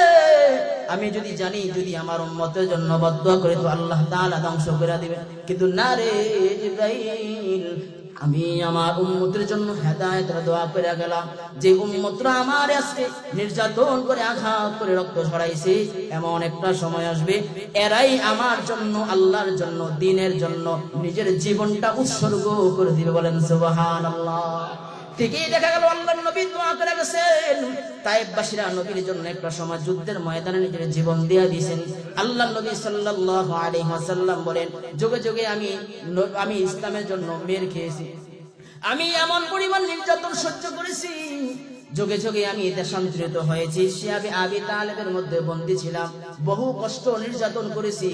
আমি যদি জানি যদি আমার উম্মতের জন্য বদদুয়া করে তো আল্লাহ তাআলা ধ্বংস করে দিবে, কিন্তু না রে জিবরাইল, আমি আমার উম্মতের জন্য হেদায়েতের দোয়া করে গেলাম। যে উম্মতরা আমার আজকে নির্যাতন করে আঘাত করে রক্ত ঝরাইছে, এমন একটা সময় আসবে এরাই আমার জন্য আল্লাহর জন্য দ্বীনের জন্য নিজের জীবনটা উৎসর্গ করে দিবে। বলেন সুবহানাল্লাহ। ঠিকই দেখা গেল আল্লাহর নবী দোয়া করে গেছেন, তায়েববাসীরা নবীর জন্য একটা সময় যুদ্ধের ময়দানে নিজের জীবন দিয়ে দিয়েছেন। আল্লাহর নবী সাল্লাল্লাহু আলাইহি ওয়াসাল্লাম বলেন, যুগে যুগে আমি ইসলামের জন্য মের খেয়েছি, আমি এমন পরিমাণ নির্যাতন সহ্য করেছি, যুগে যুগে আমি দেশান্তরিত হয়েছি, শিয়াবে আবি তালেবের মধ্যে বন্দী ছিলাম, বহু কষ্ট নির্যাতন করেছি,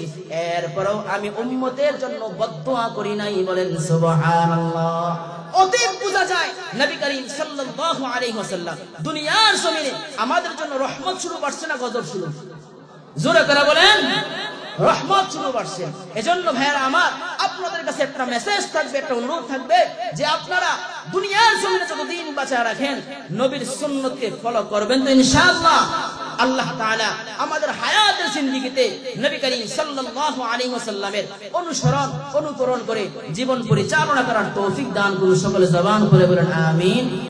এরপরেও আমি উম্মতের জন্য বদদুয়া করি নাই। বলেন সুবহানাল্লাহ। অতীত বোঝা যায় নবী করিম সাল্লাল্লাহু আলাইহি ওয়াসাল্লাম দুনিয়ার জমিনে আমাদের জন্য রহমত শুরু করছে না গজব শুরু? জোরে করে বলেন, রহমত শুরু করছে। এজন্য ভাইরা আমার, আপনাদের কাছে একটা মেসেজ থাকবে, একটা অনুরোধ থাকবে যে আপনারা দুনিয়ার জমিনে যতদিন বাঁচায় রাখেন নবীর সুন্নতকে ফলো করবেন তো ইনশাআল্লাহ আল্লাহ তাআলা আমাদের হায়াতের জিন্দেগিতে নবী করিম সাল্লাল্লাহু আলাইহি ওয়াসাল্লামের অনুকরণ করে জীবন পরিচালনা করার তৌফিক দান করুন। সকলে জবান করে বলেন আমিন।